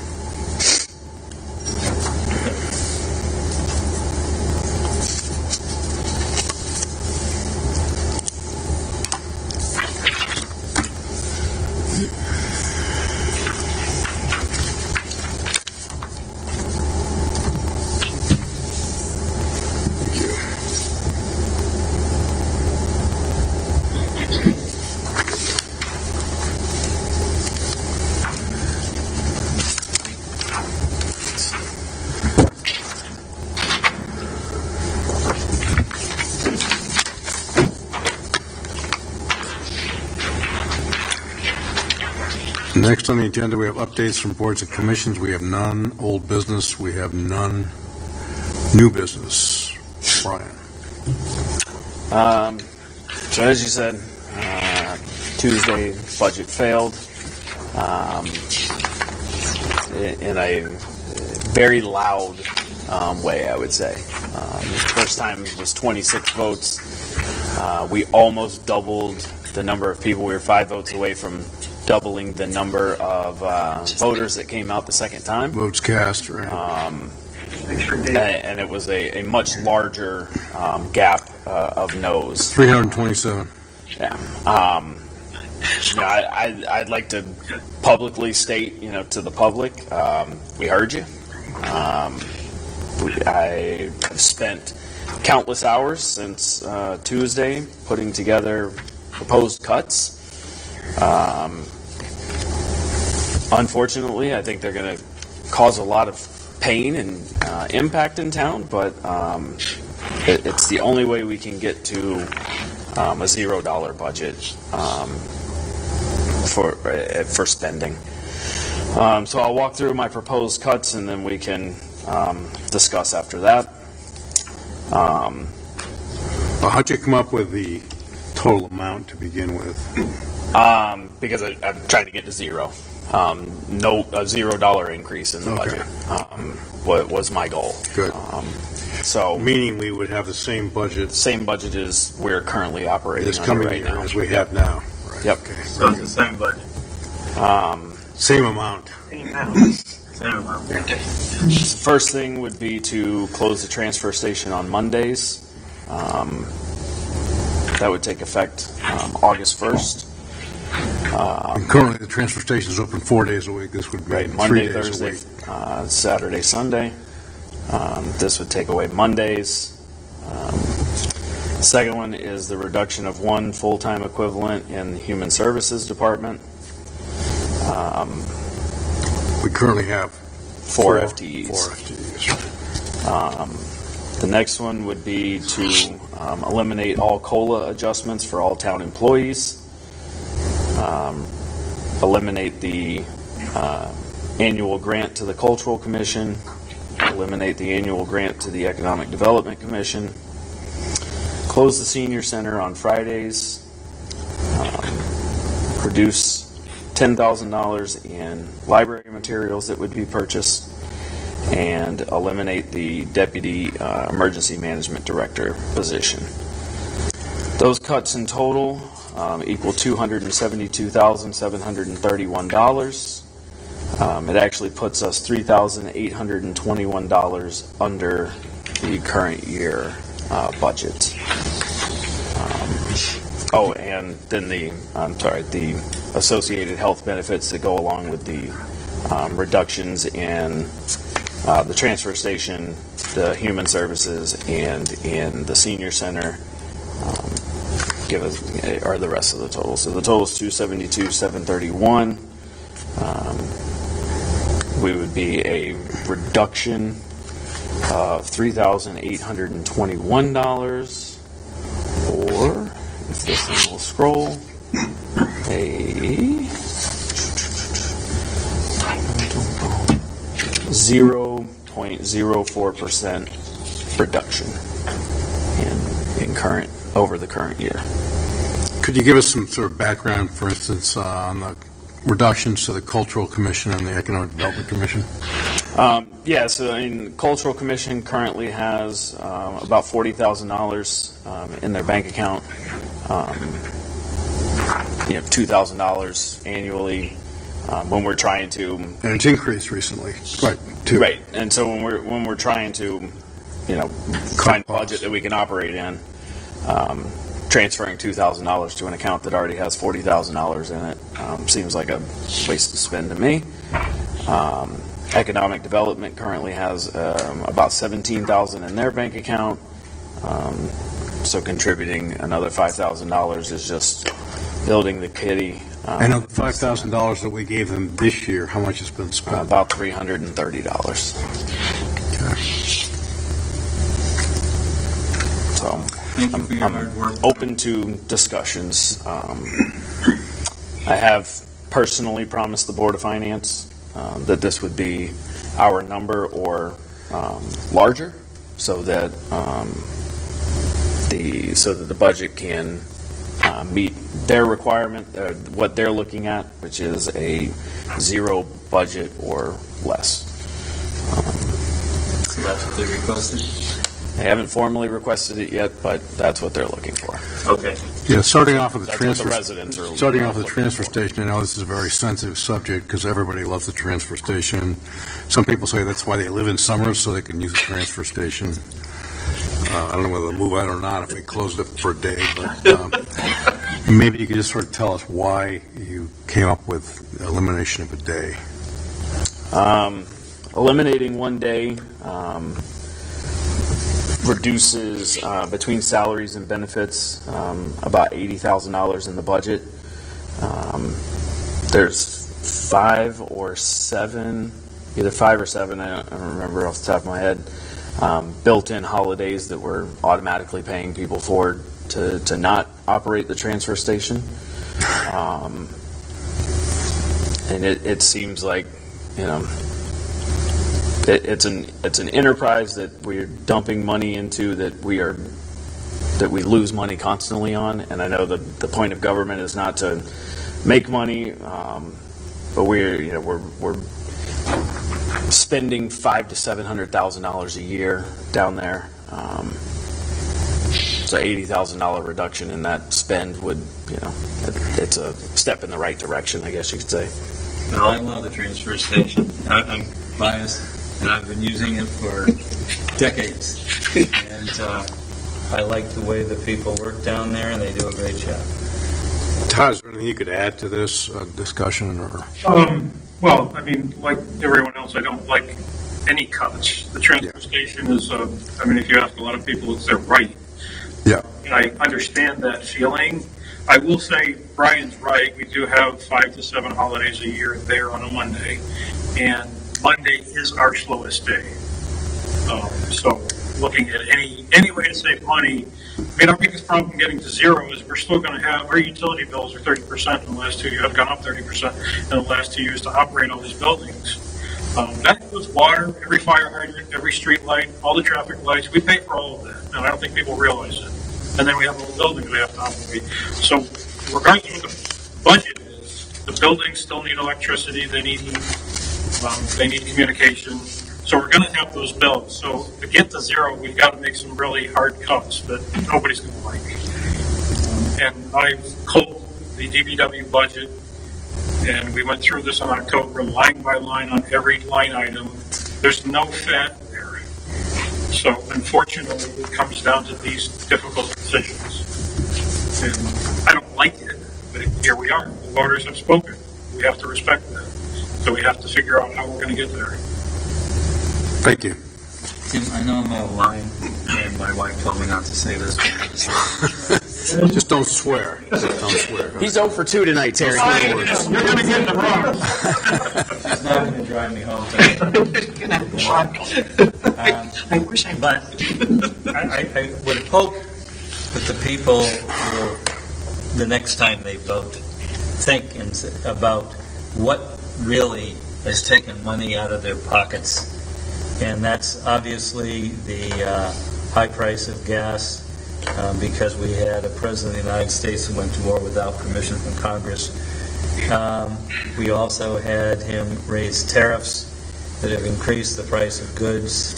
Next on the agenda, we have updates from boards and commissions. We have none. Old business, we have none. New business. Brian. So as you said, Tuesday budget failed in a very loud way, I would say. The first time was 26 votes. We almost doubled the number of people. We were 5 votes away from doubling the number of voters that came out the second time. Votes cast, right? And it was a much larger gap of no's. 327. Yeah. I'd like to publicly state, to the public, we heard you. I have spent countless hours since Tuesday putting together proposed cuts. Unfortunately, I think they're going to cause a lot of pain and impact in town, but it's the only way we can get to a $0 budget for spending. So I'll walk through my proposed cuts, and then we can discuss after that. How'd you come up with the total amount to begin with? Because I'm trying to get to zero. A $0 increase in the budget was my goal. Good. So meaning we would have the same budget. Same budget as we're currently operating This under coming right year now. as we have now. Right. Yep. Okay. So it's the same budget. Same amount. Same amount. Okay. First thing would be to close the transfer station on Mondays. That would take effect August 1st. And currently, the transfer station is open 4 days a week. This would be Right, 3 Monday, days Thursday, a week. Saturday, Sunday. This would take away Mondays. Second one is the reduction of 1 full-time equivalent in the Human Services Department. We currently have 4 FTEs. 4 FTEs. The next one would be to eliminate all COLA adjustments for all town employees. Eliminate the annual grant to the Cultural Commission. Eliminate the annual grant to the Economic Development Commission. Close the Senior Center on Fridays. Reduce $10,000 in library materials that would be purchased, and eliminate the Deputy Emergency Management Director position. Those cuts in total equal $272,731. It actually puts us $3,821 under the current year budget. And then the associated health benefits that go along with the reductions in the transfer station, the human services, and in the senior center are the rest of the total. So the total is $272,731. We would be a reduction of $3,821, or if this thing will scroll, a 0.04% reduction in current over the current year. Could you give us some sort of background, for instance, on the reductions to the Cultural Commission and the Economic Development Commission? So the Cultural Commission currently has about $40,000 in their bank account. $2,000 annually when we're trying to. And it's increased recently, quite too. Right, and so when we're trying to, find a budget that we can operate in, transferring $2,000 to an account that already has $40,000 in it seems like a waste to spend to me. Economic Development currently has about $17,000 in their bank account, so contributing another $5,000 is just building the kitty. And of the $5,000 that we gave them this year, how much has been spent? About $330. So I'm open to discussions. I have personally promised the Board of Finance that this would be our number or larger, so that the budget can meet their requirement, what they're looking at, which is a zero budget or less. So that's what they requested? They haven't formally requested it yet, but that's what they're looking for. Okay. Yeah, starting off with the That's what the transfer, residents are. starting off with the transfer station, I know this is a very sensitive subject because everybody loves the transfer station. Some people say that's why they live in Summers, so they can use the transfer station. I don't know whether they'll move out or not if we closed it for a day, but maybe you could just sort of tell us why you came up with elimination of a day. Eliminating one day reduces between salaries and benefits about $80,000 in the budget. There's five or seven, I don't remember off the top of my head, built-in holidays that we're automatically paying people for to not operate the transfer station. And it seems like, it's an enterprise that we're dumping money into that we lose money constantly on. And I know the point of government is not to make money, but we're spending $500,000 to $700,000 a year down there. So $80,000 reduction in that spend would, it's a step in the right direction, I guess you could say. Well, I love the transfer station. I'm biased, and I've been using it for decades. And I like the way the people work down there, and they do a great job. Todd, is there anything you could add to this discussion? Or? Well, I mean, like everyone else, I don't like any cuts. The transfer station is, if you ask a lot of people, it's their right. Yeah. And I understand that feeling. I will say Brian's right. We do have 5 to 7 holidays a year there on a Monday, and Monday is our slowest day. So looking at any way to save money, our biggest problem getting to zero is we're still going to have our utility bills are 30% in the last 2 years, have gone up 30% in the last 2 years to operate all these buildings. That includes water, every fire hydrant, every street light, all the traffic lights. We pay for all of that, and I don't think people realize it. And then we have all the buildings we have to operate. So regardless of what the budget is, the buildings still need electricity, they need heat, they need communication. So we're going to have those bills. So to get to zero, we've got to make some really hard cuts that nobody's going to like. And I've culled the DPW budget, and we went through this in October, line by line on every line item. There's no fat there. So unfortunately, it comes down to these difficult decisions. And I don't like it, but here we are. The voters have spoken. We have to respect that. So we have to figure out how we're going to get there. Thank you. Tim, I know I'm out of line, and my wife told me not to say this. Just don't swear. Don't swear. He's 0 for 2 tonight, Terry. You're going to get in the wrong. She's not going to drive me home tonight. I wish I But I would hope that the people will, the next time they vote, think about what really has taken money out of their pockets. And that's obviously the high price of gas, because we had a president of the United States who went to war without permission from Congress. We also had him raise tariffs that have increased the price of goods.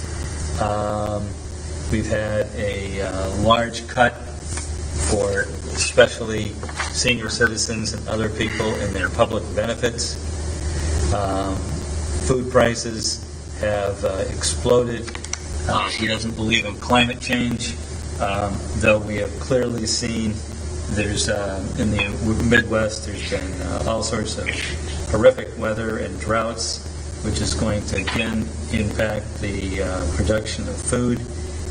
We've had a large cut for especially senior citizens and other people in their public benefits. Food prices have exploded. He doesn't believe in climate change, though we have clearly seen there's in the Midwest there's been all sorts of horrific weather and droughts, which is going to again impact the production of food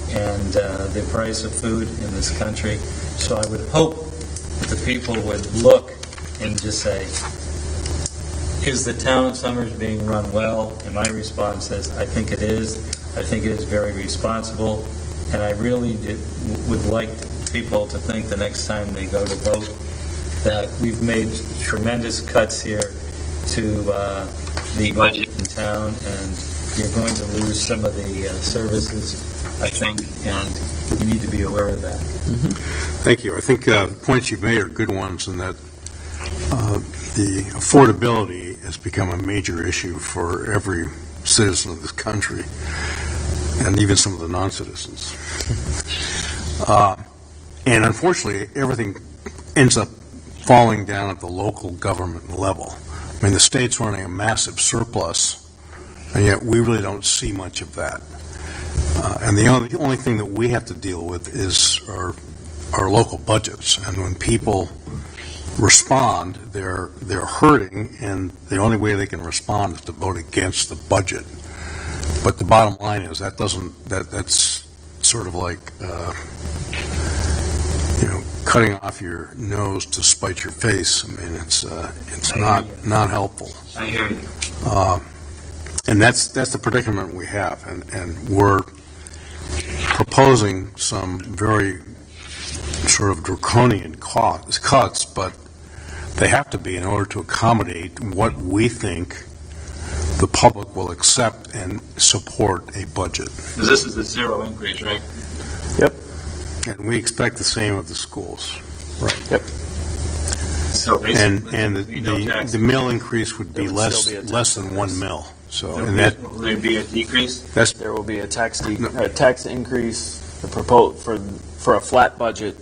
and the price of food in this country. So I would hope that the people would look and just say, is the town of Summers being run well? And my response is, I think it is. I think it is very responsible. And I really would like people to think the next time they go to vote that we've made tremendous cuts here to the budget in town, and you're going to lose some of the services, I think, and you need to be aware of that. Thank you. I think the points you've made are good ones, and that the affordability has become a major issue for every citizen of this country, and even some of the non-citizens. And unfortunately, everything ends up falling down at the local government level. I mean, the state's running a massive surplus, and yet we really don't see much of that. And the only thing that we have to deal with is our local budgets. And when people respond, they're hurting, and the only way they can respond is to vote against the budget. But the bottom line is that's sort of like cutting off your nose to spite your face. I mean, it's not helpful. I hear you. And that's the predicament we have, and we're proposing some very sort of draconian cuts, but they have to be in order to accommodate what we think the public will accept and support a budget. This is a zero increase, right? Yep. And we expect the same of the schools. Right. Yep. So basically, And the mill increase would be less than 1 mil. So, and that will there be a decrease? There will be a tax increase. The proposed for a flat budget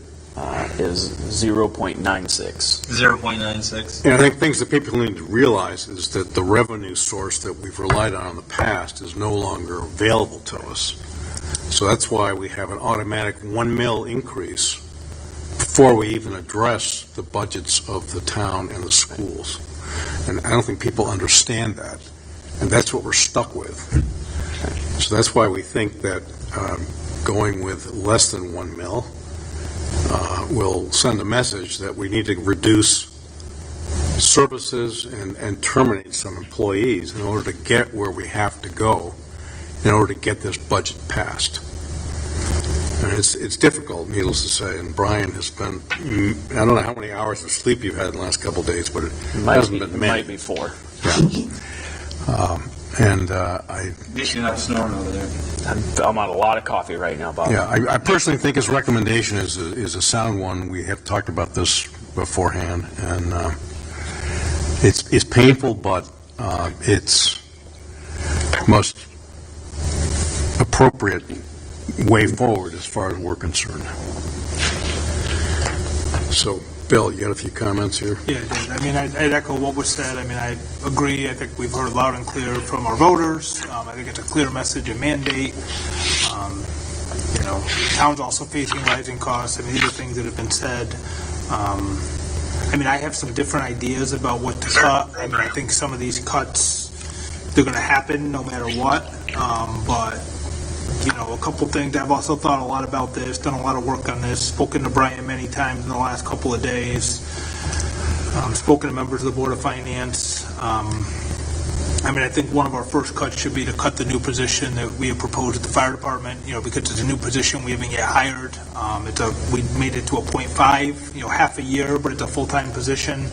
is 0.96. 0.96. And I think things that people need to realize is that the revenue source that we've relied on in the past is no longer available to us. So that's why we have an automatic 1 mil increase before we even address the budgets of the town and the schools. And I don't think people understand that. And that's what we're stuck with. So that's why we think that going with less than 1 mil will send a message that we need to reduce services and terminate some employees in order to get where we have to go in order to get this budget passed. And it's difficult, needless to say, and Brian has spent, I don't know how many hours of sleep you've had in the last couple of days, but it hasn't been many. It might be 4. Yeah. At least you're not snoring over there. I'm on a lot of coffee right now, Bob. Yeah, I personally think his recommendation is a sound one. We have talked about this beforehand, and it's painful, but it's most appropriate way forward as far as we're concerned. So, Bill, you got a few comments here? Yeah, I did. I mean, I'd echo what was said. I mean, I agree. I think we've heard loud and clear from our voters. I think it's a clear message and mandate. Town's also facing rising costs. I mean, these are things that have been said. I mean, I have some different ideas about what to cut. I mean, I think some of these cuts, they're going to happen no matter what. But a couple things. I've also thought a lot about this, done a lot of work on this, spoken to Brian many times in the last couple of days, spoken to members of the Board of Finance. I mean, I think one of our first cuts should be to cut the new position that we have proposed at the fire department, because it's a new position we haven't yet hired. We made it to a 0.5, half a year, but it's a full-time position.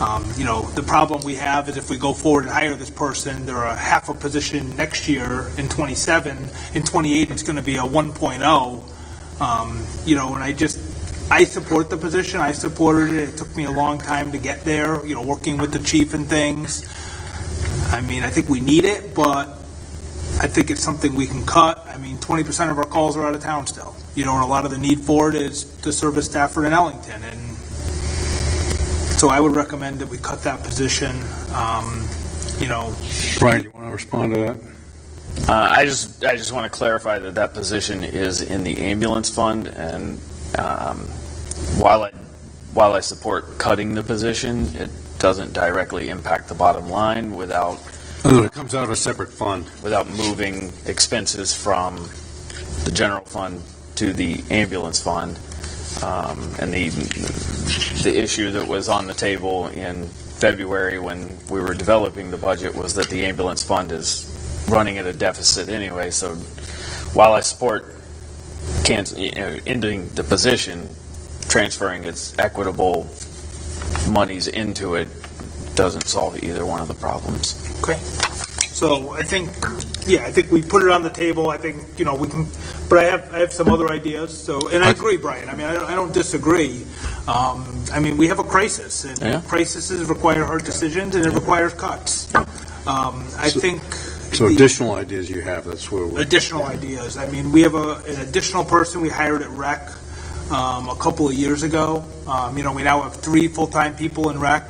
The problem we have is if we go forward and hire this person, they're a half a position next year in 27. In 28, it's going to be a 1.0. And I support the position. I supported it. It took me a long time to get there, working with the chief and things. I mean, I think we need it, but I think it's something we can cut. I mean, 20% of our calls are out of town still. And a lot of the need for it is to service Stafford and Ellington. And so I would recommend that we cut that position. Brian, you want to respond to that? I just want to clarify that position is in the ambulance fund, and while I support cutting the position, it doesn't directly impact the bottom line without. It comes out of a separate fund. Without moving expenses from the general fund to the ambulance fund. And the issue that was on the table in February when we were developing the budget was that the ambulance fund is running at a deficit anyway. So while I support ending the position, transferring its equitable monies into it doesn't solve either one of the problems. Okay. So I think we put it on the table. I think, we can, but I have some other ideas. So, and I agree, Brian. I mean, I don't disagree. I mean, we have a crisis, and crises require hard decisions, and it requires cuts. I think. So additional ideas you have, that's where we... Additional ideas. I mean, we have an additional person we hired at REC a couple of years ago. We now have 3 full-time people in REC.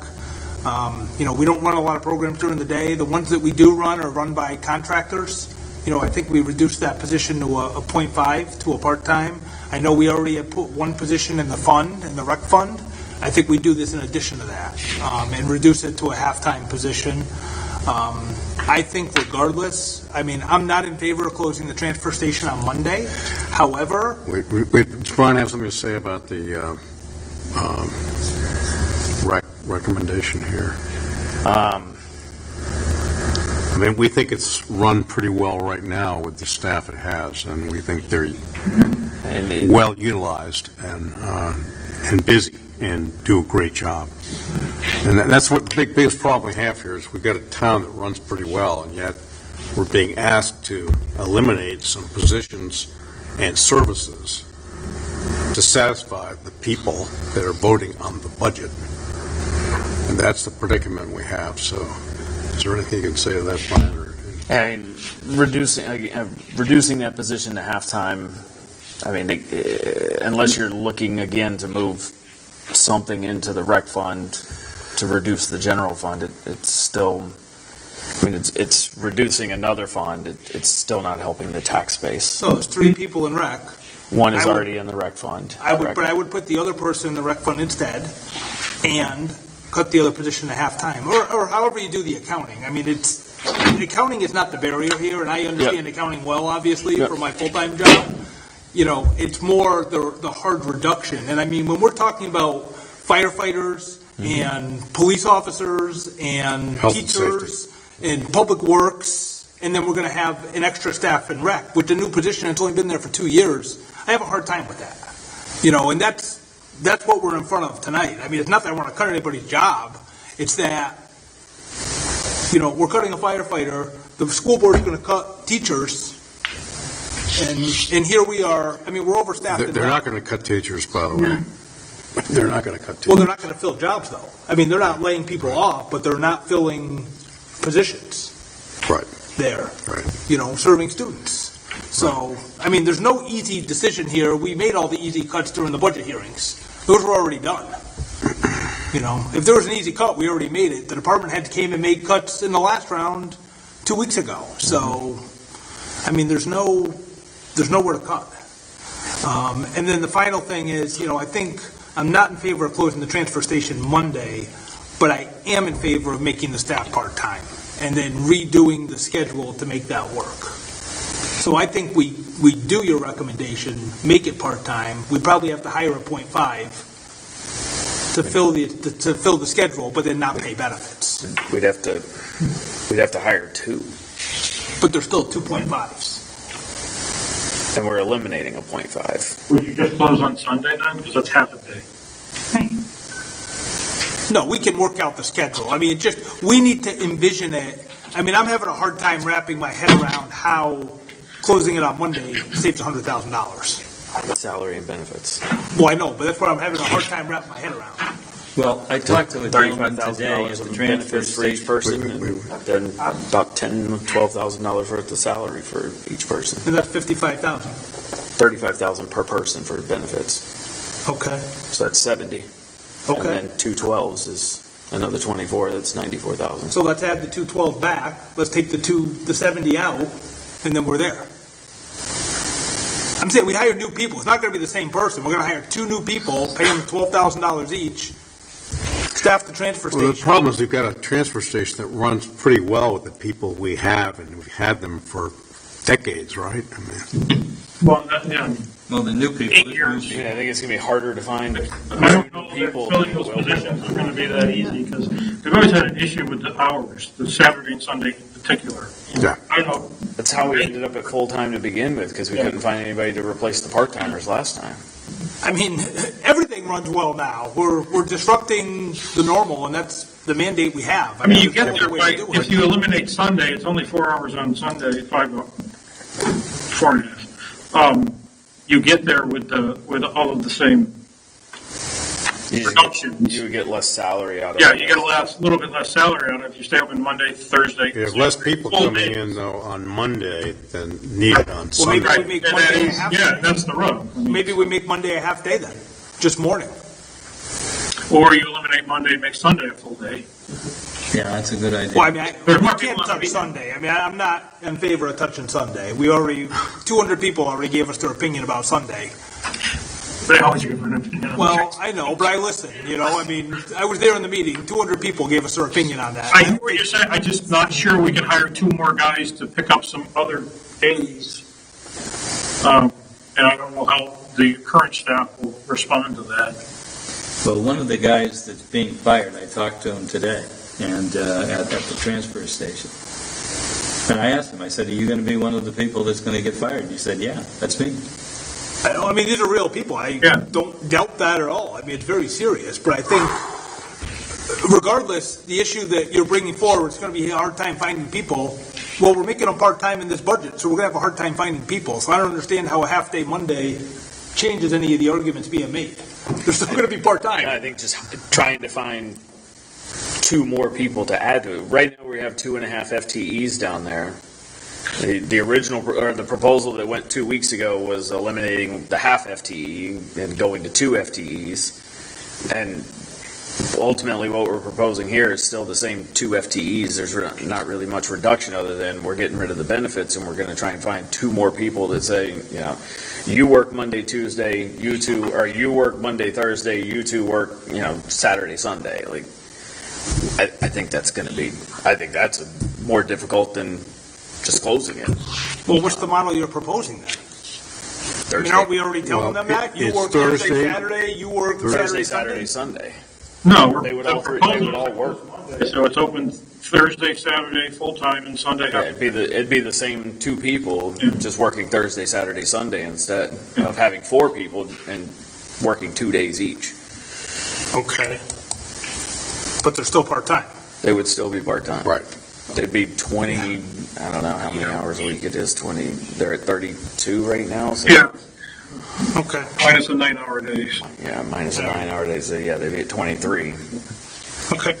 We don't run a lot of programs during the day. The ones that we do run are run by contractors. I think we reduced that position to a 0.5 to a part-time. I know we already have put one position in the fund, in the REC fund. I think we do this in addition to that and reduce it to a half-time position. I think regardless, I mean, I'm not in favor of closing the transfer station on Monday. However... Wait, does Brian have something to say about the recommendation here? I mean, we think it's run pretty well right now with the staff it has, and we think they're well utilized and busy and do a great job. And that's what the biggest problem we have here is we've got a town that runs pretty well, and yet we're being asked to eliminate some positions and services to satisfy the people that are voting on the budget. And that's the predicament we have. So is there anything you can say to that, Brian? I mean, reducing that position to halftime, I mean, unless you're looking again to move something into the rec fund to reduce the general fund, it's still, I mean, it's reducing another fund. It's still not helping the tax base. So it's 3 people in rec. One is already in the rec fund. But I would put the other person in the rec fund instead and cut the other position to half-time, or however you do the accounting. I mean, accounting is not the barrier here, and I understand accounting well, obviously, for my full-time job. It's more the hard reduction. And I mean, when we're talking about firefighters and police officers and Health teachers and public works, and then we're going to have an extra staff in rec, with the new position that's only been there for 2 years, I have a hard time with that. And that's what we're in front of tonight. I mean, it's not that I want to cut anybody's job. It's that, we're cutting a firefighter. The school board is going to cut teachers. And here we are. I mean, we're overstaffed. They're not going to cut teachers, by the way. They're not going to cut teachers. Well, they're not going to fill jobs, though. I mean, they're not laying people off, but they're not filling positions. Right. There. Right. Serving students. So, I mean, there's no easy decision here. We made all the easy cuts during the budget hearings. Those were already done. If there was an easy cut, we already made it. The department head came and made cuts in the last round 2 weeks ago. So, I mean, there's nowhere to cut. And then the final thing is, I think I'm not in favor of closing the transfer station Monday, but I am in favor of making the staff part-time and then redoing the schedule to make that work. So I think we do your recommendation, make it part-time. We probably have to hire a 0.5 to fill the schedule, but then not pay benefits. We'd have to hire 2. But there's still 2.5s. And we're eliminating a 0.5. Would you just close on Sunday then? Because that's half a day. No, we can work out the schedule. I mean, we need to envision it. I mean, I'm having a hard time wrapping my head around how closing it on Monday saves $100,000. Salary and benefits. Well, I know, but that's what I'm having a hard time wrapping my head around. Well, I talked to a gentleman today at the transfer benefits for each station. person, and then about $10,000, $12,000 worth of salary for each person. And that's $55,000. $35,000 per person for benefits. Okay. So that's 70. Okay. And then 2 12s is another 24. That's 94,000. So let's add the 212 back. Let's take the 70 out, and then we're there. I'm saying we hire new people. It's not going to be the same person. We're going to hire 2 new people, pay them $12,000 each, staff the transfer station. Well, the problem is we've got a transfer station that runs pretty well with the people we have, and we've had them for decades, right? I mean, Well, the new people. 8 years. Yeah, I think it's going to be harder to find I don't know that filling those positions is going to be that easy because we've always had an issue with the hours, the Saturday and Sunday in particular. Yeah. I know. That's That's how we ended up at full-time to begin with, because we couldn't find anybody to replace the part-timers last time. I mean, everything runs well now. We're disrupting the normal, and that's the mandate we have. I mean, you that's get the there way by, to do if it. you eliminate Sunday, it's only 4 hours on Sunday, 4.5. You get there with all of the same productions. You would get less salary out of it. Yeah, you get a little bit less salary on it if you stay open Monday, Thursday. You have less people full coming day. in, though, on Monday than needed on Well, maybe Sunday. we make Monday a half day. Yeah, that's the rub. I mean, Maybe we make Monday a half day then, just morning. or you eliminate Monday and make Sunday a full day. Yeah, that's a good idea. Well, I mean, There's we more can't people on the touch weekend. Sunday. I mean, I'm not in favor of touching Sunday. 200 people already gave us their opinion about Sunday. They always give an opinion. Well, I know, but I listened, I mean, I was there in the meeting. 200 people gave us their opinion on that. I hear what you're saying, I'm just not sure we can hire 2 more guys to pick up some other days. And I don't know how the current staff will respond to that. Well, one of the guys that's being fired, I talked to him today, and at the transfer station. And I asked him, I said, are you going to be one of the people that's going to get fired? He said, yeah, that's me. I mean, these are real people. I don't doubt that at all. I mean, it's very serious, but I think regardless, the issue that you're bringing forward, it's going to be a hard time finding people. Well, we're making them part-time in this budget, so we're going to have a hard time finding people. So I don't understand how a half-day Monday changes any of the arguments being made. They're still going to be part-time. I think just trying to find 2 more people to add to it. Right now, we have 2.5 FTEs down there. The original, or the proposal that went 2 weeks ago was eliminating the half FTE and going to 2 FTEs. And ultimately, what we're proposing here is still the same 2 FTEs. There's not really much reduction other than we're getting rid of the benefits, and we're going to try and find 2 more people that say, you work Monday, Tuesday, you work Monday, Thursday, you 2 work, Saturday, Sunday. Like, I think that's more difficult than just closing it. Well, what's the model you're proposing then? I mean, aren't we already telling them that? You it's work Thursday, Thursday. Saturday, you work Thursday, Saturday, Sunday. No, They would all work. So it's open Thursday, Saturday, full-time, and Sunday. Yeah, it'd be the same 2 people just working Thursday, Saturday, Sunday instead of having 4 people and working 2 days each. Okay. But they're still part-time. They would still be part-time. Right. They'd be 20, I don't know how many hours a week it is, 20, they're at 32 right now. So Yeah, Okay. minus the 9-hour days. Yeah, minus the 9-hour days, they'd be at 23. Okay.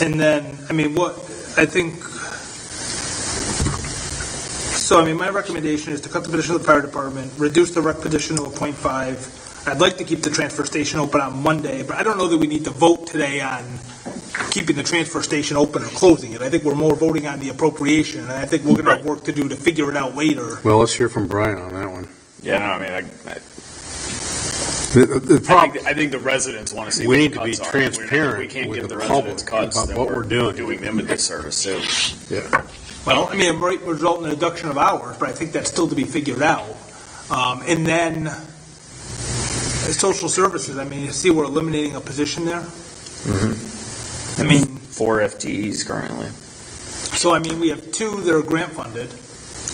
And then, I mean, my recommendation is to cut the position of the fire department, reduce the rec position to a .5. I'd like to keep the transfer station open on Monday, but I don't know that we need to vote today on keeping the transfer station open or closing it. I think we're more voting on the appropriation, and I think we're going to have work to do to figure it out later. Well, let's hear from Brian on that one. Yeah, no, I mean, I think the residents want to see We what need the to be cuts are. transparent We can't with give the the residents public cuts about that what we're doing. doing them a disservice too. Yeah. Well, I mean, it might result in a reduction of hours, but I think that's still to be figured out. And then, social services, I mean, you see we're eliminating a position there. I mean, 4 FTEs currently, so I mean, we have 2 that are grant funded.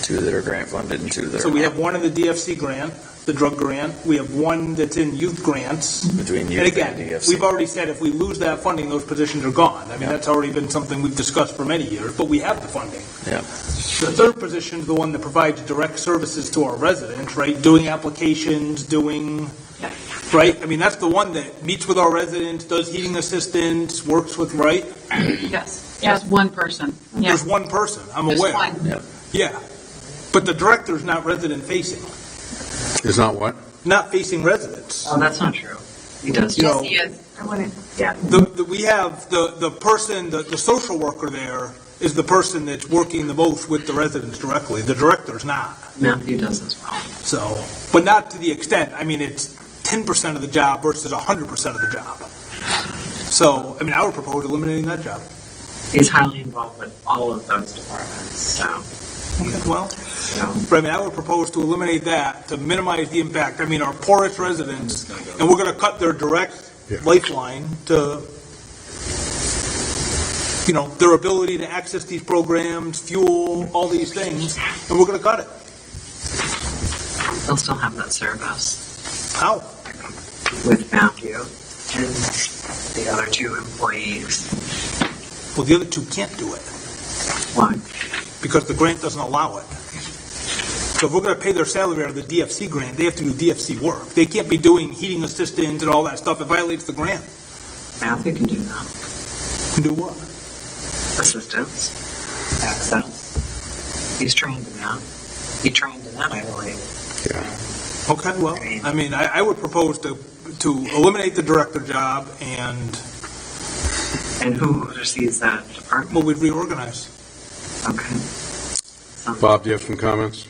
2 that are grant funded and 2 that are So we have 1 in the DFC grant, the drug grant. We have 1 that's in youth grants. between youth And and again, DFC. we've already said if we lose that funding, those positions are gone. I mean, that's already been something we've discussed for many years, but we have the funding. Yeah. The third position is the one that provides direct services to our residents, right? Doing applications, right? I mean, that's the one that meets with our residents, does heating assistance, works with, right? Yes, 1 person. Yeah. There's 1 person, I'm Just aware. one. Yeah. Yeah. But the director's not resident facing, Is not what? not facing residents. Oh, that's not true. He does. You know, Yes, he is. Yeah. we have the person, the social worker there is the person that's working the most with the residents directly. The director's not. Matthew does as well. So, but not to the extent, I mean, it's 10% of the job versus 100% of the job. So, I mean, I would propose eliminating that job. He's highly involved with all of those departments, so. Well, but I mean, I would propose to eliminate that, to minimize the impact. I mean, our poorest residents, and we're going to cut their direct lifeline to their ability to access these programs, fuel, all these things, and we're going to cut it. They'll still have that service How? with Matthew and the other two employees. Well, the other two can't do it. Why? Because the grant doesn't allow it. So if we're going to pay their salary out of the DFC grant, they have to do DFC work. They can't be doing heating assistance and all that stuff. It violates the grant. Matthew can do that. Can do what? Assistance, access. He's trained in that. He trained in that, I believe. Okay, well, I mean, I would propose to eliminate the director job and... And who oversees that department? Well, we'd reorganize. Okay. Bob, do you have some comments?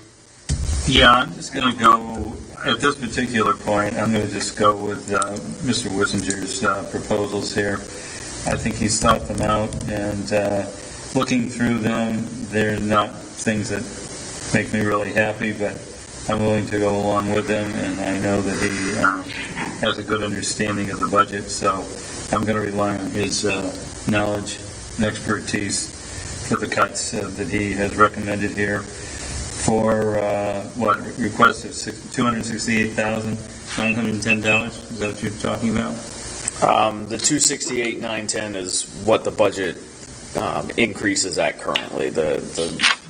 Yeah, I'm just going to go, at this particular point, I'm going to just go with Mr. Wissinger's proposals here. I think he's thought them out, and looking through them, they're not things that make me really happy, but I'm willing to go along with them, and I know that he has a good understanding of the budget, so I'm going to rely on his knowledge and expertise for the cuts that he has recommended here for, request of $268,910. Is that what you're talking about? The 268,910 is what the budget increase is at currently. The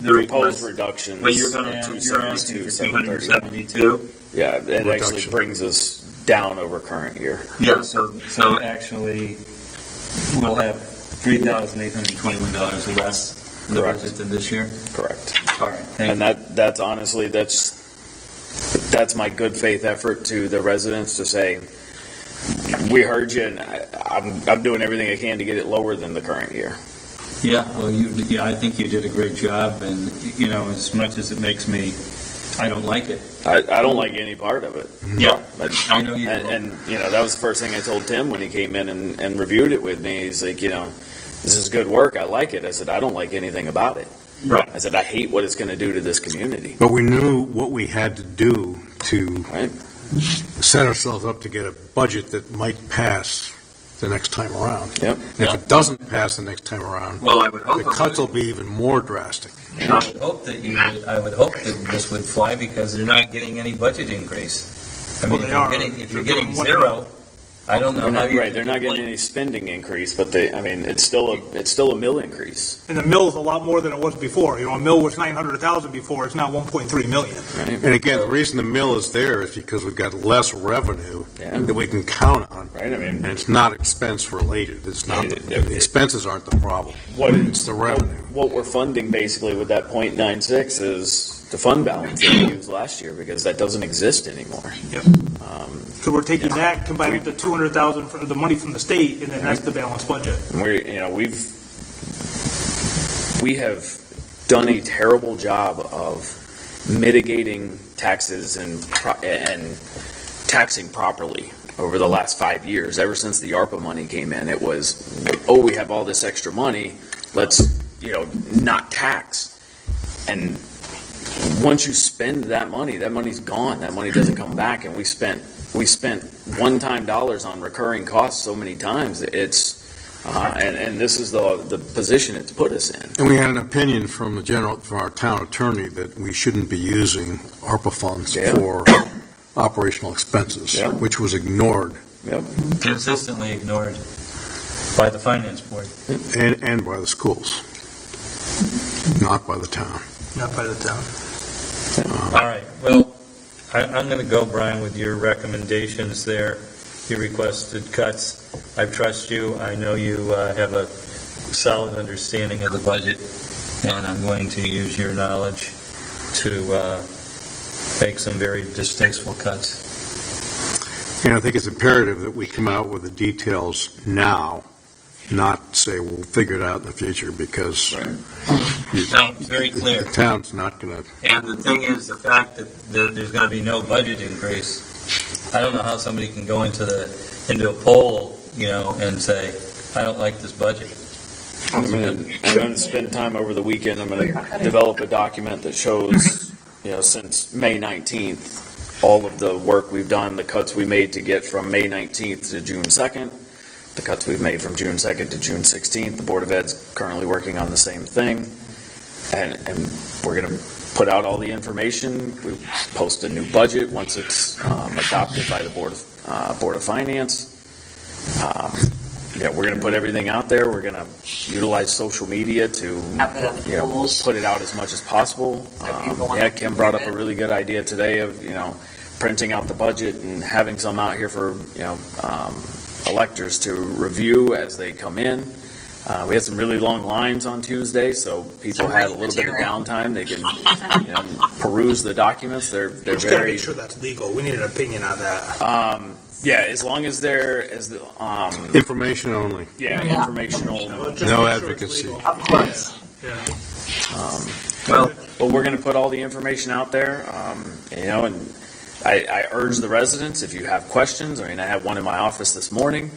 proposed reduction But is you're going to, you're asking for 272,732. 272? Yeah, it actually brings us down over current year. Yeah, so actually, we'll have $3,821 less in the budget than this year? Correct. All right. And that's honestly, that's my good faith effort to the residents to say, we heard you, and I'm doing everything I can to get it lower than the current year. Yeah, well, I think you did a great job, and, as much as it makes me, I don't like it. I don't like any part of it. Yeah. But, I know you don't. and that was the first thing I told Tim when he came in and reviewed it with me. He's like, this is good work. I like it. I said, I don't like anything about it. Right. I said, I hate what it's going to do to this community. But we knew what we had to do to set ourselves up to get a budget that might pass the next time around. Yep. And if it doesn't pass the next time around, Well, I would hope the cuts will be even more drastic. I would hope that this would fly because they're not getting any budget increase. I mean, if you're getting zero, I don't know how you. Right, they're not getting any spending increase, but it's still a mill increase. And the mill's a lot more than it was before. A mill was 900,000 before. It's now 1.3 million. Right. And again, the reason the mill is there is because we've got less revenue that we can count on. Right, and it's not expense related. It's not, the expenses aren't the problem. It's the revenue. What we're funding basically with that .96 is the fund balance that we used last year, because that doesn't exist anymore. Yep. So we're taking that, combining the 200,000 for the money from the state, and then that's the balanced budget. We have done a terrible job of mitigating taxes and taxing properly over the last 5 years. Ever since the ARPA money came in, it was, we have all this extra money, let's, not tax. And once you spend that money's gone. That money doesn't come back. And we spent one-time dollars on recurring costs so many times. It's and this is the position it's put us in. And we had an opinion from our town attorney that we shouldn't be using ARPA funds for operational expenses, which was ignored. Yep. Consistently ignored by the finance board. And by the schools, not by the town. Not by the town. All right, well, I'm going to go, Brian, with your recommendations there, your requested cuts. I trust you. I know you have a solid understanding of the budget, and I'm going to use your knowledge to make some very distasteful cuts. And I think it's imperative that we come out with the details now, not say we'll figure it out in the future, because Very clear. the town's not going to. And the thing is, the fact that there's going to be no budget increase, I don't know how somebody can go into a poll, and say, I don't like this budget. I'm going to spend time over the weekend. I'm going to develop a document that shows, since May 19th, all of the work we've done, the cuts we made to get from May 19th to June 2nd, the cuts we've made from June 2nd to June 16th. The Board of Ed's currently working on the same thing. And we're going to put out all the information. We post a new budget once it's adopted by the Board of Finance. We're going to put everything out there. We're going to utilize social media to put it out as much as possible. Kim brought up a really good idea today of printing out the budget and having some out here for electors to review as they come in. We had some really long lines on Tuesday, so people had a little bit of downtime. They can peruse the documents. They're Just gotta very make sure that's legal. We need an opinion on that. yeah, as long as they're Information only. informational. No advocacy. Of course. Well, we're going to put all the information out there, and I urge the residents, if you have questions, I had one in my office this morning.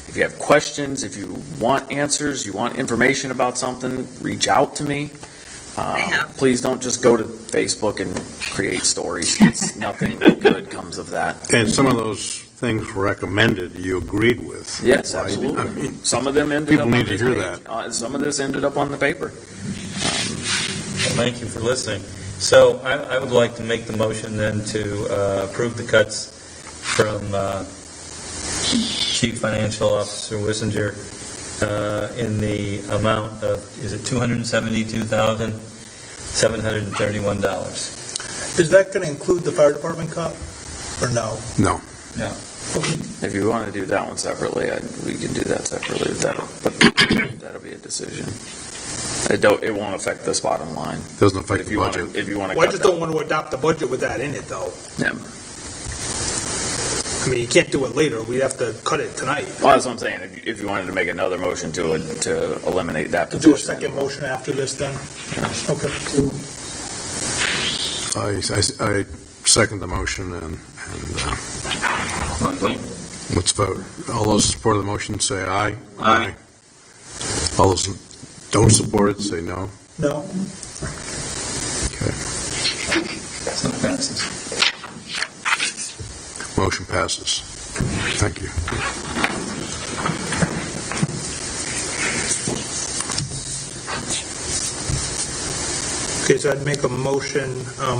If you have questions, if you want answers, you want information about something, reach out to me. Please don't just go to Facebook and create stories. Nothing good comes of that. And some of those things recommended, you agreed with. Yes, Right? absolutely. I mean, Some of them ended people up on need to this hear page. that. Some of this ended up on the paper. Thank you for listening. So I would like to make the motion then to approve the cuts from Chief Financial Officer Wissinger in the amount of, is it $272,731? Is that going to include the fire department cut, or no? No. No. If you want to do that one separately, we can do that separately. That'll be a decision. It won't affect this bottom line. Doesn't affect If the you want budget. to, if you want to. Well, I just don't want to adopt the budget with that in it, though. Yeah. I mean, you can't do it later. We have to cut it tonight. Well, that's what I'm saying. If you wanted to make another motion to eliminate that To position. do a second motion after this, then? Okay. I second the motion and let's vote. All those in support of the motion say aye. Aye. All those who don't support it say no. No? Okay. So it passes. Motion passes. Thank you. Okay, so I'd make a motion,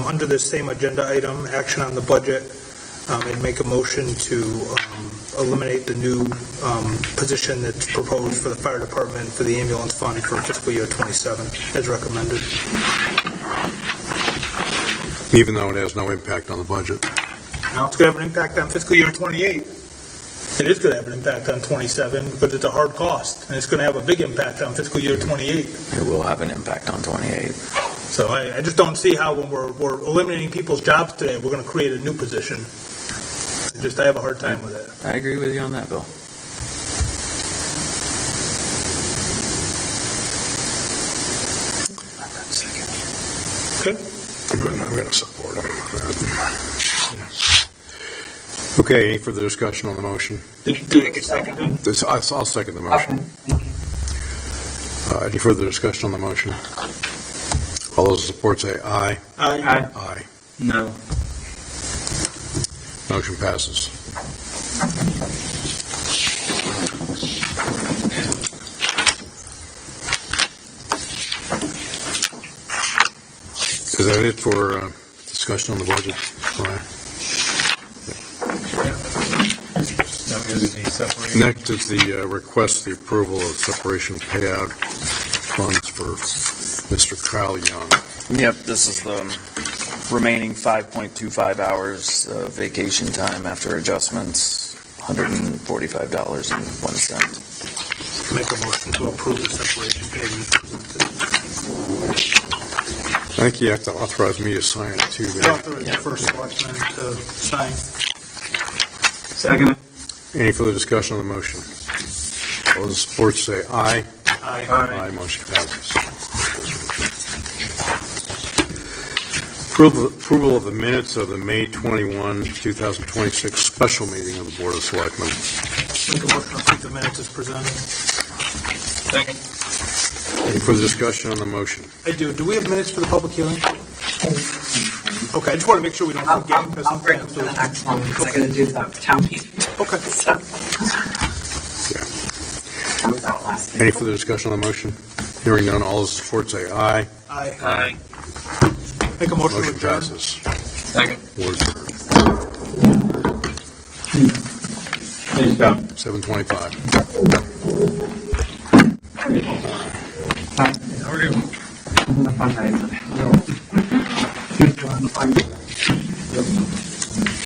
under this same agenda item, action on the budget, I'd make a motion to eliminate the new position that's proposed for the fire department for the ambulance fund for fiscal year '27, as recommended. Even though it has no impact on the budget. Now, it's going to have an impact on fiscal year '28. It is going to have an impact on '27, because it's a hard cost, and it's going to have a big impact on fiscal year '28. It will have an impact on 28. So I just don't see how, when we're eliminating people's jobs today, we're going to create a new position. I have a hard time with it. I agree with you on that, Bill. Okay. I'm going to support him. Okay, any further discussion on the motion? Did you get seconded? I'll second the motion. Any further discussion on the motion? All those in support say aye. Aye. Aye. No. Motion passes. Is that it for discussion on the budget, Brian? Now is the separation. Next is the request the approval of separation payout funds for Mr. Kyle Young. Yep, this is the remaining 5.25 hours of vacation time after adjustments, $145.01. Make a motion to approve the separation payment. I think you have to authorize me to sign it too. then. Authorize the first selectman to sign. Second. Any further discussion on the motion? All those in support say aye. Aye. Aye, motion passes. Approval of the minutes of the May 21, 2026 special meeting of the Board of Selectmen. Make a motion to approve the minutes as presented. Second. Any further discussion on the motion? I do. Do we have minutes for the public hearing? Okay, I just want to make sure we don't forget. I'll bring them for the next one, because I'm going to do the town meeting. Okay. So, Any further discussion on the motion? Hearing none, all those in support say aye. Aye. Make a motion to Motion adjourn. passes. Second. We're adjourned. Thanks, Tom. 7:25. How are you? Fun night.